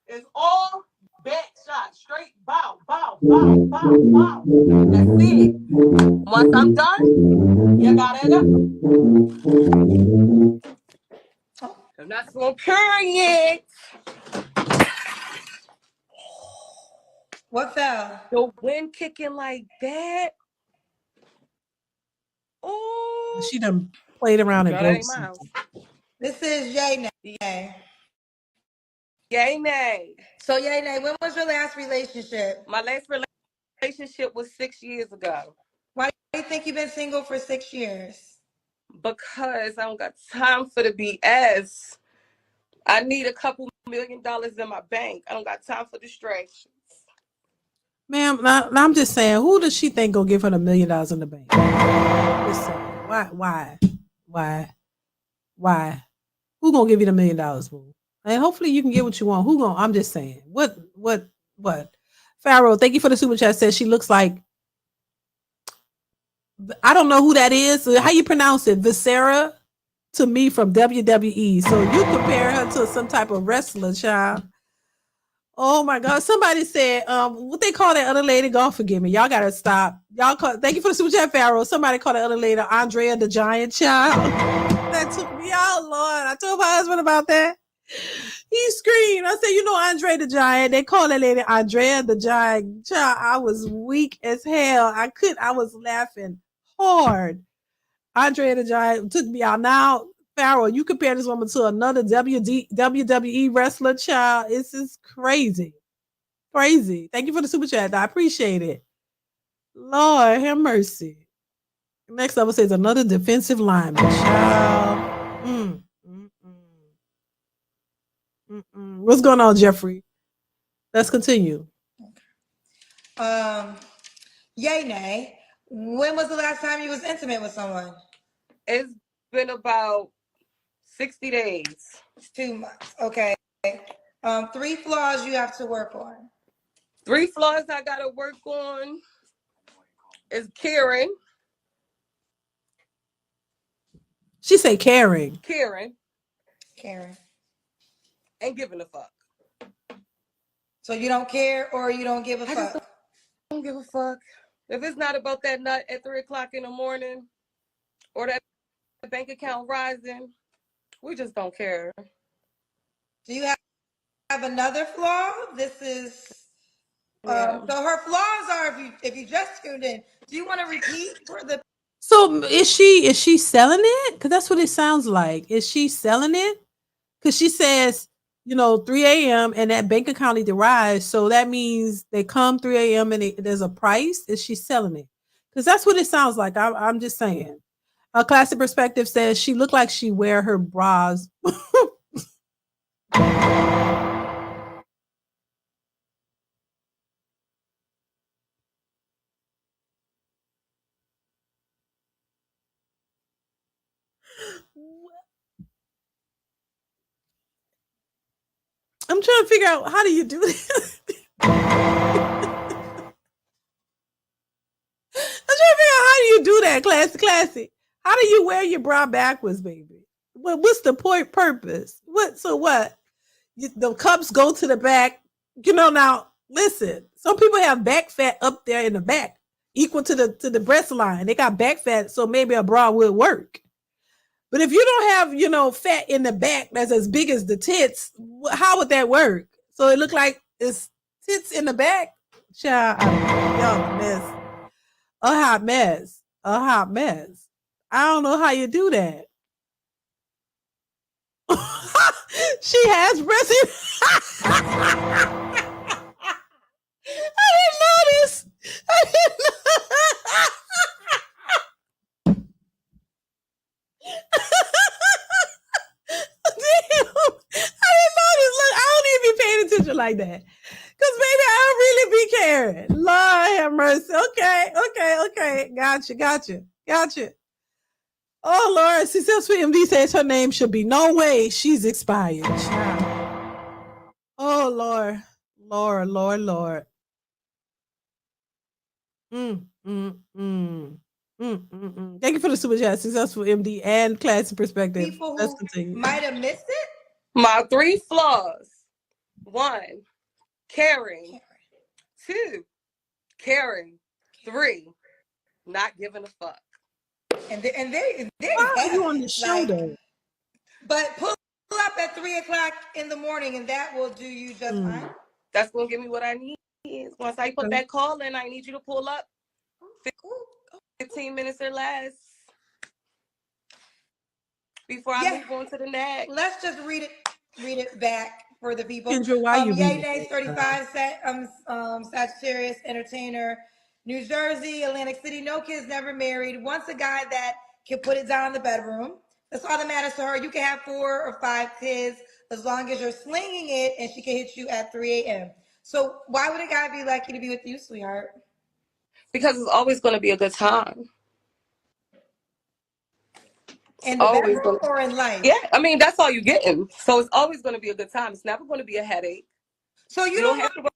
It's all back shots. Straight bow, bow, bow, bow, bow. That's it. Once I'm done, you got it up. And that's one period.
What fell?
The wind kicking like that. Oh,
She done played around and
girl, that
broke
ain't my house.
something.
This is Yay
Yay, nay.
So Yay when was your last relationship?
My last relationship was 6 years ago.
Why do you think you've been single for 6 years?
Because I don't got time for the BS. I need a couple $1 million in my bank. I don't got time for distractions.
Ma'am, I'm just saying, who does she think gonna give her $1 million in the bank? Just saying. Why? Who gonna give you the $1 million, boo? And hopefully you can get what you want. Who gonna? I'm just saying. What? Pharaoh, thank you for the super chat. Says she looks like, I don't know who that is. How you pronounce it? Viscera to me from WWE. So you compare her to some type of wrestler, child. Oh my God. Somebody said, what they call that other lady? God forgive me. Y'all gotta stop. Thank you for the super chat, Pharaoh. Somebody called that other lady Andrea the Giant, child. That took me out, Lord. I told my husband about that. He screamed. I said, Andre the Giant. They call that lady Andrea the Giant. Child, I was weak as hell. I was laughing hard. Andre the Giant took me out. Now, Pharaoh, you compare this woman to another WWE wrestler, child. It's just crazy. Crazy. Thank you for the super chat. I appreciate it. Lord, have mercy. Next up, it says another defensive lineman, child. What's going on, Jeffrey? Let's continue.
Yay, nay. When was the last time you was intimate with someone?
It's been about 60 days.
It's 2 months. Okay. 3 flaws you have to work on.
3 flaws I gotta work on is caring.
She said caring.
Caring.
And giving a fuck.
So you don't care or you don't give a fuck?
I don't give a fuck. If it's not about that nut at 3 o'clock in the morning or that bank account rising, we just don't care.
Do you have another flaw? This is so her flaws are, if you just tuned in, do you want to repeat for the?
So is she selling it? Because that's what it sounds like. Is she selling it? Because she says, 3 a.m. and that bank account need to rise. So that means they come 3 a.m. and there's a price. Is she selling it? Because that's what it sounds like. I'm just saying. A classic perspective says she looked like she wear her bras. trying to figure out, how do you do this? I'm trying to figure out, how do you do that, classy? How do you wear your bra backwards, baby? What's the purpose? What? The cups go to the back. Now listen. Some people have back fat up there in the back, equal to the breast line. They got back fat, so maybe a bra would work. But if you don't have, fat in the back that's as big as the tits, how would that work? So it look like it's tits in the back. Child, y'all a mess. A hot mess. A hot mess. I don't know how you do that. She has breast. I didn't notice. Damn. I didn't notice. Look, I don't even be paying attention like that. Because baby, I don't really be caring. Lord have mercy. Okay. Gotcha. Oh Lord, Successful MD says her name should be no way. She's expired. Oh Lord. Thank you for the super chat, Successful MD and Classy Perspective.
People
Let's
who
continue.
might have missed it.
My 3 flaws: 1, caring; 2, caring; 3, not giving a fuck.
And they
Why are you on the show though?
But pull up at 3:00 in the morning, and that will do you just fine.
That's gonna give me what I need. Once I put that call in, I need you to pull up 15 minutes or less before I move on to the next.
Let's just read it back for the people.
Kendra, why you
Yay,
reading
nay, 35, Sagittarius, entertainer, New Jersey, Atlantic City, no kids, never married, wants a guy that can put it down in the bedroom. That's all that matters to her. You can have 4 or 5 kids as long as you're slinging it and she can hit you at 3 a.m. So why would a guy be lucky to be with you, sweetheart?
Because it's always going to be a good time.
In the bedroom or in life?
Yeah, I mean, that's all you're getting. So it's always going to be a good time. It's never going to be a headache.
So you don't have to worry.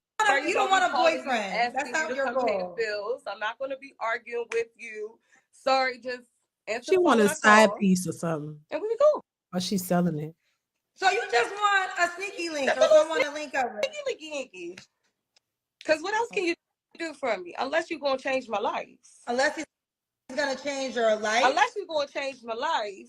You don't want a boyfriend.
That's
not your goal.
Bills. I'm not going to be arguing with you. Sorry, just answer.
She want a side piece or something.
And we go.
Or she's selling it.
So you just want a sneaky link or someone to link up with?
Sneaky. Because what else can you do for me? Unless you're going to change my life.
Unless he's going to change your life?
Unless you're going to change my life.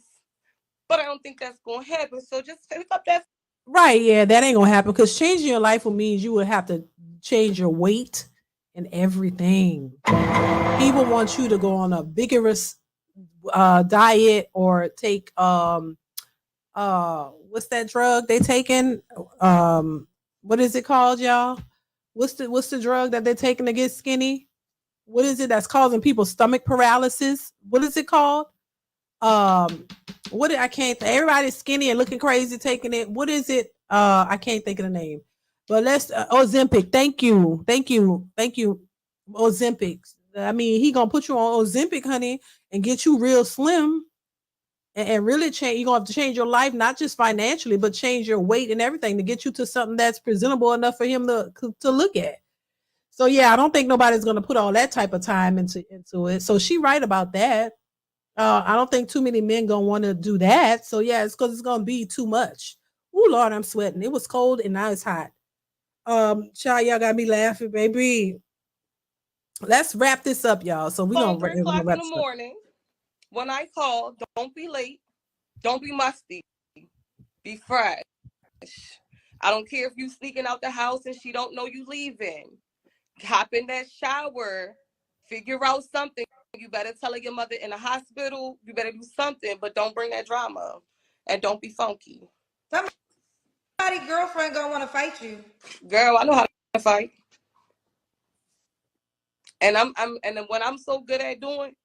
But I don't think that's going to happen. So just pick up that.
Right, yeah, that ain't going to happen. Because changing your life will mean you would have to change your weight and everything. People want you to go on a vigorous diet or take what's that drug they taking? What is it called, y'all? What's the drug that they're taking to get skinny? What is it that's causing people stomach paralysis? What is it called? Everybody's skinny and looking crazy taking it. What is it? I can't think of the name. But let's Ozempic. Thank you. Ozempic. I mean, he gonna put you on Ozempic, honey, and get you real slim. And really change. You're gonna have to change your life, not just financially, but change your weight and everything to get you to something that's presentable enough for him to look at. So yeah, I don't think nobody's gonna put all that type of time into it. So she right about that. I don't think too many men gonna want to do that. So yeah, it's because it's gonna be too much. Oh Lord, I'm sweating. It was cold and now it's hot. Child, y'all got me laughing, baby. Let's wrap this up, y'all. So we're gonna
3 o'clock in the morning. When I call, don't be late. Don't be musty. Be fresh. I don't care if you sneaking out the house and she don't know you leaving. Hop in that shower. Figure out something. You better tell her your mother in the hospital. You better do something, but don't bring that drama. And don't be funky.
Somebody girlfriend gonna want to fight you.
Girl, I know how to fight. And then when I'm so good at doing,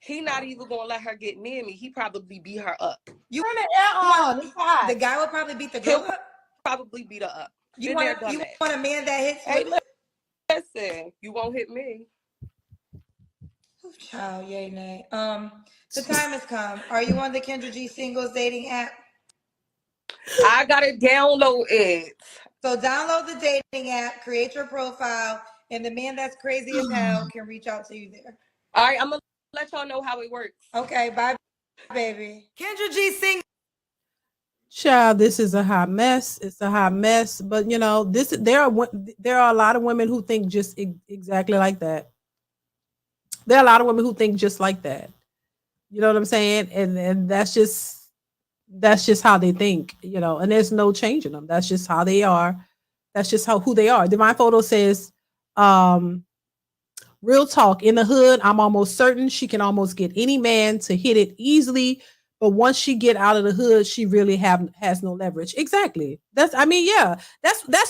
he not even gonna let her get near me. He probably beat her up.
The guy will probably beat the girl up.
Probably beat her up.
You want a man that hits?
Hey, listen, you won't hit me.
Child, yay, nay. The time has come. Are you on the Kendra G singles dating app?
I gotta download it.
So download the dating app, create your profile, and the man that's crazy as hell can reach out to you there.
All right, I'm gonna let y'all know how it works.
Okay, bye, baby. Kendra G sing.
Child, this is a hot mess. It's a hot mess. But you know, there are a lot of women who think just exactly like that. There are a lot of women who think just like that. You know what I'm saying? And that's just how they think, you know, and there's no changing them. That's just how they are. That's just who they are. Divine Photo says, real talk, in the hood, I'm almost certain she can almost get any man to hit it easily. But once she get out of the hood, she really has no leverage. Exactly. That's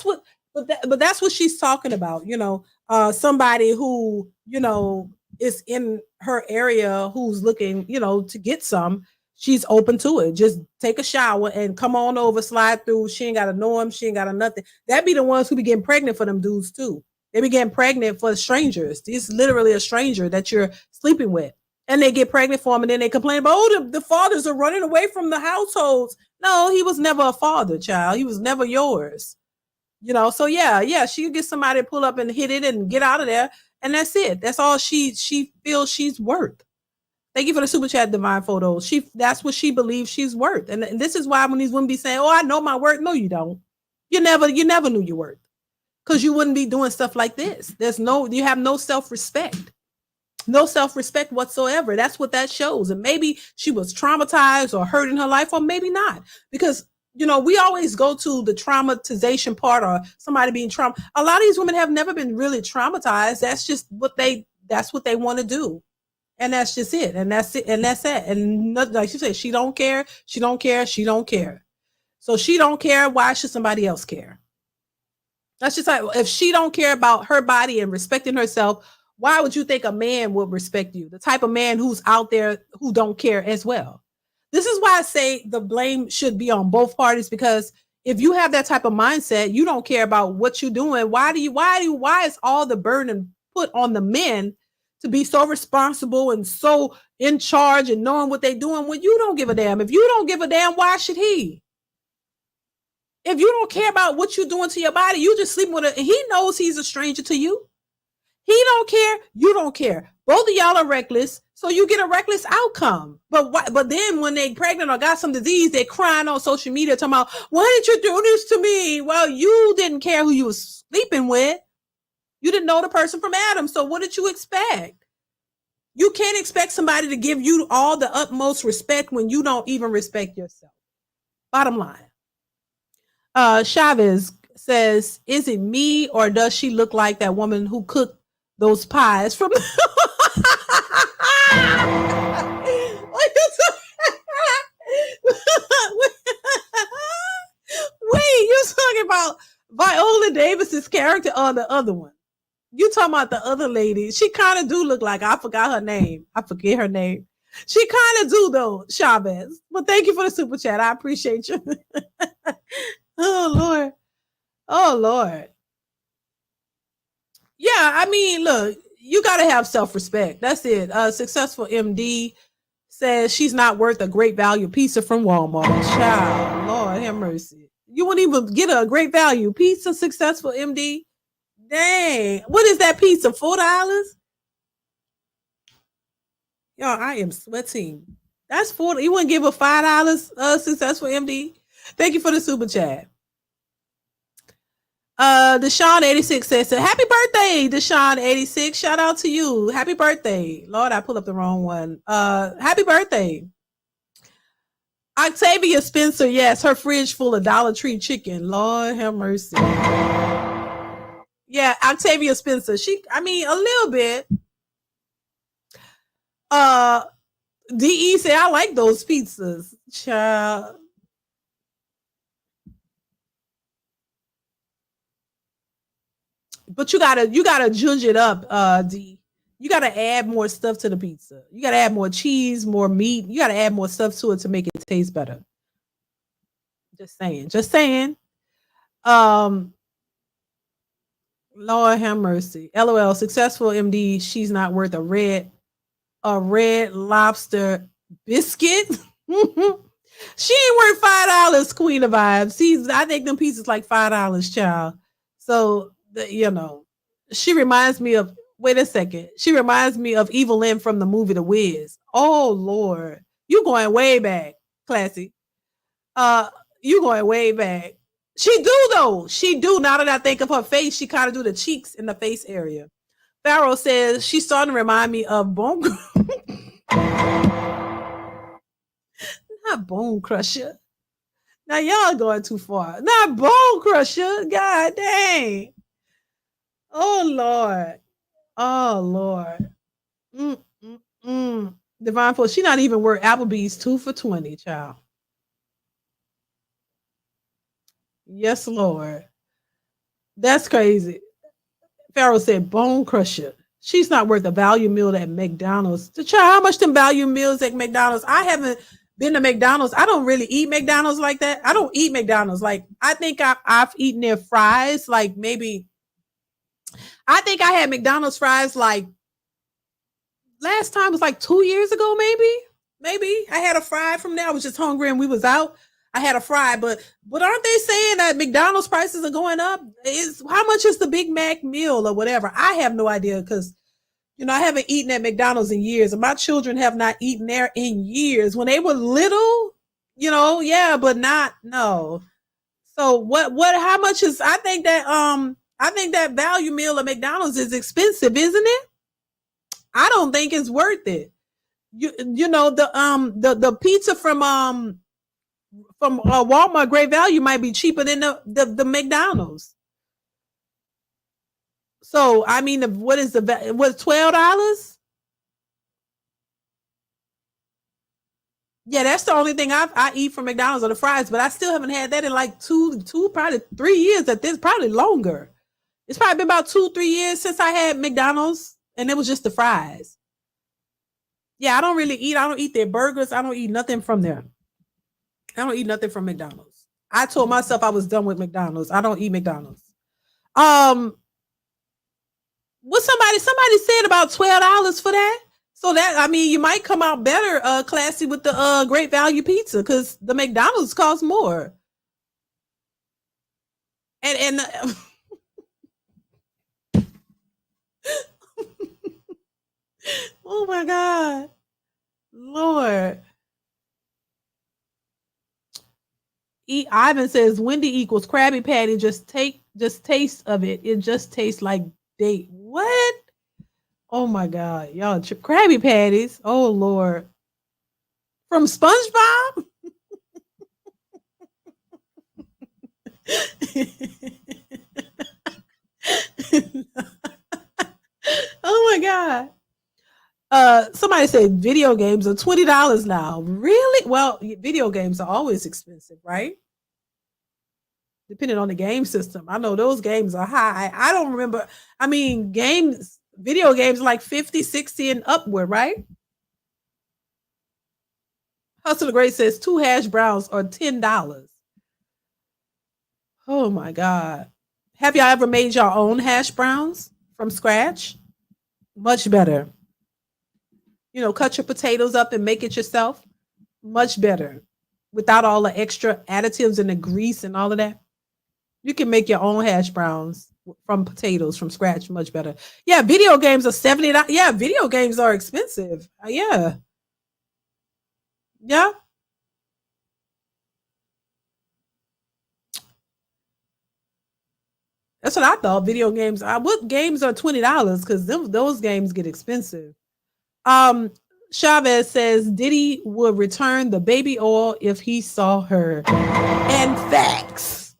what, but that's what she's talking about. You know, somebody who, you know, is in her area who's looking, you know, to get some. She's open to it. Just take a shower and come on over, slide through. She ain't got to know him. She ain't got to nothing. That be the ones who be getting pregnant for them dudes too. They be getting pregnant for strangers. It's literally a stranger that you're sleeping with. And they get pregnant for them and then they complain about, oh, the fathers are running away from the households. No, he was never a father, child. He was never yours. You know, so yeah, she could get somebody to pull up and hit it and get out of there. And that's it. That's all she feels she's worth. Thank you for the super chat, Divine Photo. That's what she believes she's worth. And this is why when these women be saying, oh, I know my worth. No, you don't. You never knew your worth. Because you wouldn't be doing stuff like this. You have no self-respect. No self-respect whatsoever. That's what that shows. And maybe she was traumatized or hurt in her life, or maybe not. Because, you know, we always go to the traumatization part or somebody being traumatized. A lot of these women have never been really traumatized. That's just that's what they want to do. And that's just it. And that's it. And that's it. And like she said, she don't care. She don't care. She don't care. So she don't care. Why should somebody else care? That's just like, if she don't care about her body and respecting herself, why would you think a man would respect you? The type of man who's out there who don't care as well. This is why I say the blame should be on both parties, because if you have that type of mindset, you don't care about what you're doing. Why is all the burden put on the men to be so responsible and so in charge and knowing what they're doing when you don't give a damn? If you don't give a damn, why should he? If you don't care about what you're doing to your body, you just sleeping with it. And he knows he's a stranger to you. He don't care. You don't care. Both of y'all are reckless. So you get a reckless outcome. But then when they pregnant or got some disease, they're crying on social media talking about, why did you do this to me? Well, you didn't care who you was sleeping with. You didn't know the person from Adam. So what did you expect? You can't expect somebody to give you all the utmost respect when you don't even respect yourself. Bottom line. Chavez says, is it me or does she look like that woman who cooked those pies from Wait, you're talking about Viola Davis's character or the other one? You talking about the other lady? She kind of do look like, I forgot her name. I forget her name. She kind of do though, Chavez. But thank you for the super chat. I appreciate you. Oh Lord. Oh Lord. Yeah, I mean, look, you gotta have self-respect. That's it. Successful MD says she's not worth a great value pizza from Walmart. Child, Lord have mercy. You wouldn't even get a great value pizza, Successful MD. Dang. What is that pizza? $4? Y'all, I am sweating. That's $4. You wouldn't give a $5 Successful MD? Thank you for the super chat. Deshaun86 says, happy birthday, Deshaun86. Shout out to you. Happy birthday. Lord, I pulled up the wrong one. Happy birthday. Octavia Spencer, yes, her fridge full of Dollar Tree chicken. Lord have mercy. Yeah, Octavia Spencer. A little bit. DE said, I like those pizzas. Child. But you gotta judge it up, D. You gotta add more stuff to the pizza. You gotta add more cheese, more meat. You gotta add more stuff to it to make it taste better. Just saying. Lord have mercy. LOL. Successful MD. She's not worth a red lobster biscuit. She ain't worth $5, Queen of Vibes. I think them pieces like $5, child. So she reminds me of. Wait a second. She reminds me of Evil Lynn from the movie The Wiz. Oh Lord, you going way back, Classy. You going way back. She do though. She do. Now that I think of her face, she kind of do the cheeks in the face area. Pharaoh says she's starting to remind me of Bone. Not Bone Crusher. Now y'all going too far. Not Bone Crusher. God dang. Oh Lord. Oh Lord. Divine Force. She not even worth Applebee's 2 for $20, child. Yes, Lord. That's crazy. Pharaoh said Bone Crusher. She's not worth a value meal at McDonald's. The child, how much them value meals at McDonald's? I haven't been to McDonald's. I don't really eat McDonald's like that. I don't eat McDonald's. Like, I think I've eaten their fries. Like, maybe. I think I had McDonald's fries like last time was like 2 years ago, maybe. I had a fry from there. I was just hungry and we was out. I had a fry, but aren't they saying that McDonald's prices are going up? How much is the Big Mac meal or whatever? I have no idea because, I haven't eaten at McDonald's in years, and my children have not eaten there in years. When they were little, yeah, but not no. So how much is? I think that value meal at McDonald's is expensive, isn't it? I don't think it's worth it. The pizza from Walmart Great Value might be cheaper than the McDonald's. So I mean, what's $12? Yeah, that's the only thing I eat from McDonald's are the fries, but I still haven't had that in like two, probably 3 years at this, probably longer. It's probably been about 2-3 years since I had McDonald's, and it was just the fries. Yeah, I don't eat their burgers. I don't eat nothing from there. I don't eat nothing from McDonald's. I told myself I was done with McDonald's. I don't eat McDonald's. What somebody said about $12 for that? So that, I mean, you might come out better, Classy, with the Great Value pizza, because the McDonald's costs more. And oh my God, Lord. Ivan says Wendy equals Krabby Patty. Just taste of it. It just tastes like date. What? Oh my God, y'all, Krabby Patties. Oh Lord, from SpongeBob. Oh my God. Somebody said video games are $20 now. Really? Well, video games are always expensive, right? Depending on the game system. I know those games are high. I don't remember. I mean, video games like 50, 60 and upward, right? Hustle the Great says 2 hash browns are $10. Oh my God. Have y'all ever made your own hash browns from scratch? Much better. Cut your potatoes up and make it yourself. Much better. Without all the extra additives and the grease and all of that. You can make your own hash browns from potatoes from scratch. Much better. Yeah, video games are $70. Yeah, video games are expensive. Yeah. Yeah. That's what I thought. Video games. What games are $20? Because those games get expensive. Chavez says DeeDee would return the baby oil if he saw her. And facts.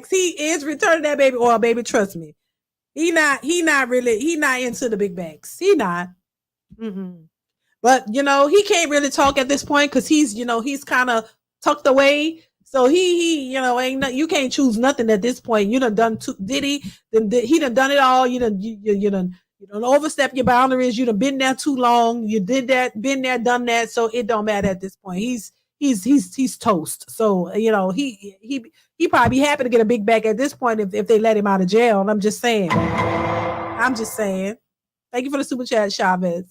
He is returning that baby oil, baby. Trust me. He not into the big bags. He not. But he can't really talk at this point because he's kind of tucked away. So he ain't you can't choose nothing at this point. You done DeeDee, he done it all. You done overstep your boundaries. You done been there too long. You did that, been there, done that. So it don't matter at this point. He's toast. So he probably be happy to get a big bag at this point if they let him out of jail. And I'm just saying. Thank you for the super chat, Chavez.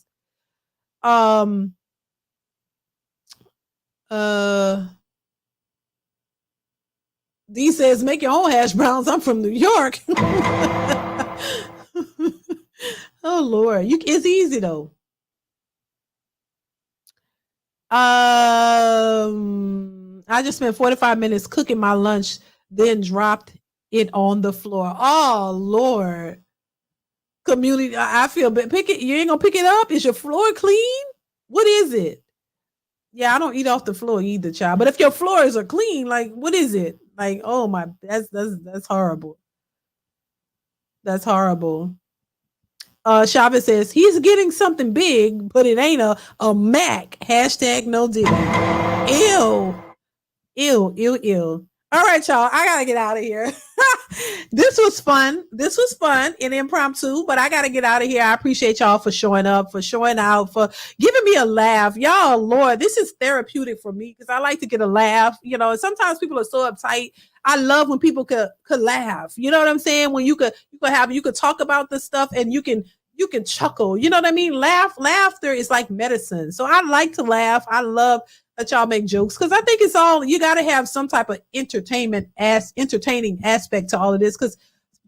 D says, make your own hash browns. I'm from New York. Oh Lord, it's easy though. I just spent 45 minutes cooking my lunch, then dropped it on the floor. Oh Lord. Community, I feel bad. Pick it, you ain't gonna pick it up? Is your floor clean? What is it? Yeah, I don't eat off the floor either, child. But if your floors are clean, like what is it? Like, oh my, that's horrible. That's horrible. Chavez says he's getting something big, but it ain't a Mac. Hashtag no Diddy. Ew. Ew, ew, ew. All right, y'all. I gotta get out of here. This was fun. This was fun and impromptu, but I gotta get out of here. I appreciate y'all for showing up, for showing out, for giving me a laugh. Y'all, Lord, this is therapeutic for me because I like to get a laugh. You know, sometimes people are so uptight. I love when people could laugh. You know what I'm saying? When you could talk about this stuff and you can chuckle. You know what I mean? Laughter is like medicine. So I like to laugh. I love that y'all make jokes because I think it's all, you got to have some type of entertaining aspect to all of this because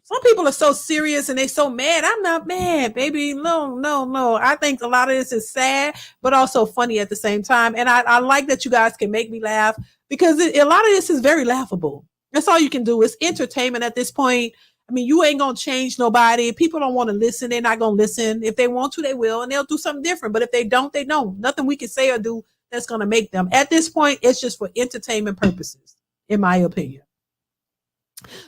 some people are so serious and they so mad. I'm not mad, baby. No. I think a lot of this is sad, but also funny at the same time. And I like that you guys can make me laugh because a lot of this is very laughable. That's all you can do. It's entertainment at this point. I mean, you ain't going to change nobody. If people don't want to listen, they're not going to listen. If they want to, they will, and they'll do something different. But if they don't, they don't. Nothing we can say or do that's going to make them. At this point, it's just for entertainment purposes, in my opinion.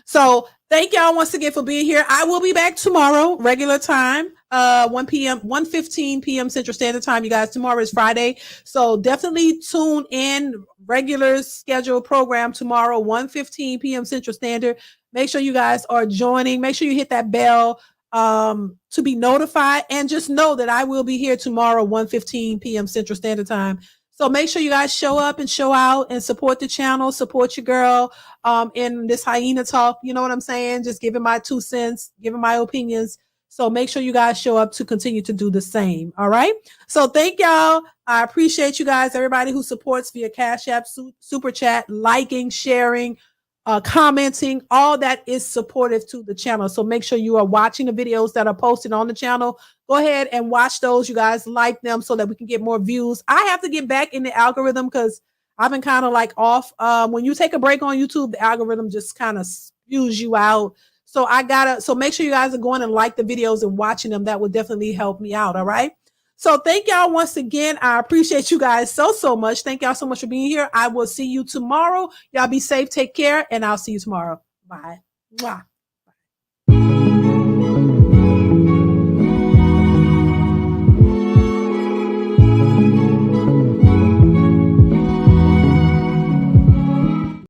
So thank y'all once again for being here. I will be back tomorrow, regular time, 1:15 p.m. Central Standard Time. You guys, tomorrow is Friday. So definitely tune in, regular scheduled program tomorrow, 1:15 p.m. Central Standard. Make sure you guys are joining. Make sure you hit that bell to be notified. And just know that I will be here tomorrow, 1:15 p.m. Central Standard Time. So make sure you guys show up and show out and support the channel, support your girl in this hyena talk. You know what I'm saying? Just giving my 2 cents, giving my opinions. So make sure you guys show up to continue to do the same. All right. So thank y'all. I appreciate you guys, everybody who supports via Cash App, Super Chat, liking, sharing, commenting, all that is supportive to the channel. So make sure you are watching the videos that are posted on the channel. Go ahead and watch those. You guys like them so that we can get more views. I have to get back in the algorithm because I've been kind of like off. When you take a break on YouTube, the algorithm just kind of spews you out. So so make sure you guys are going and like the videos and watching them. That will definitely help me out. All right. So thank y'all once again. I appreciate you guys so much. Thank y'all so much for being here. I will see you tomorrow. Y'all be safe. Take care. And I'll see you tomorrow. Bye. Mwah.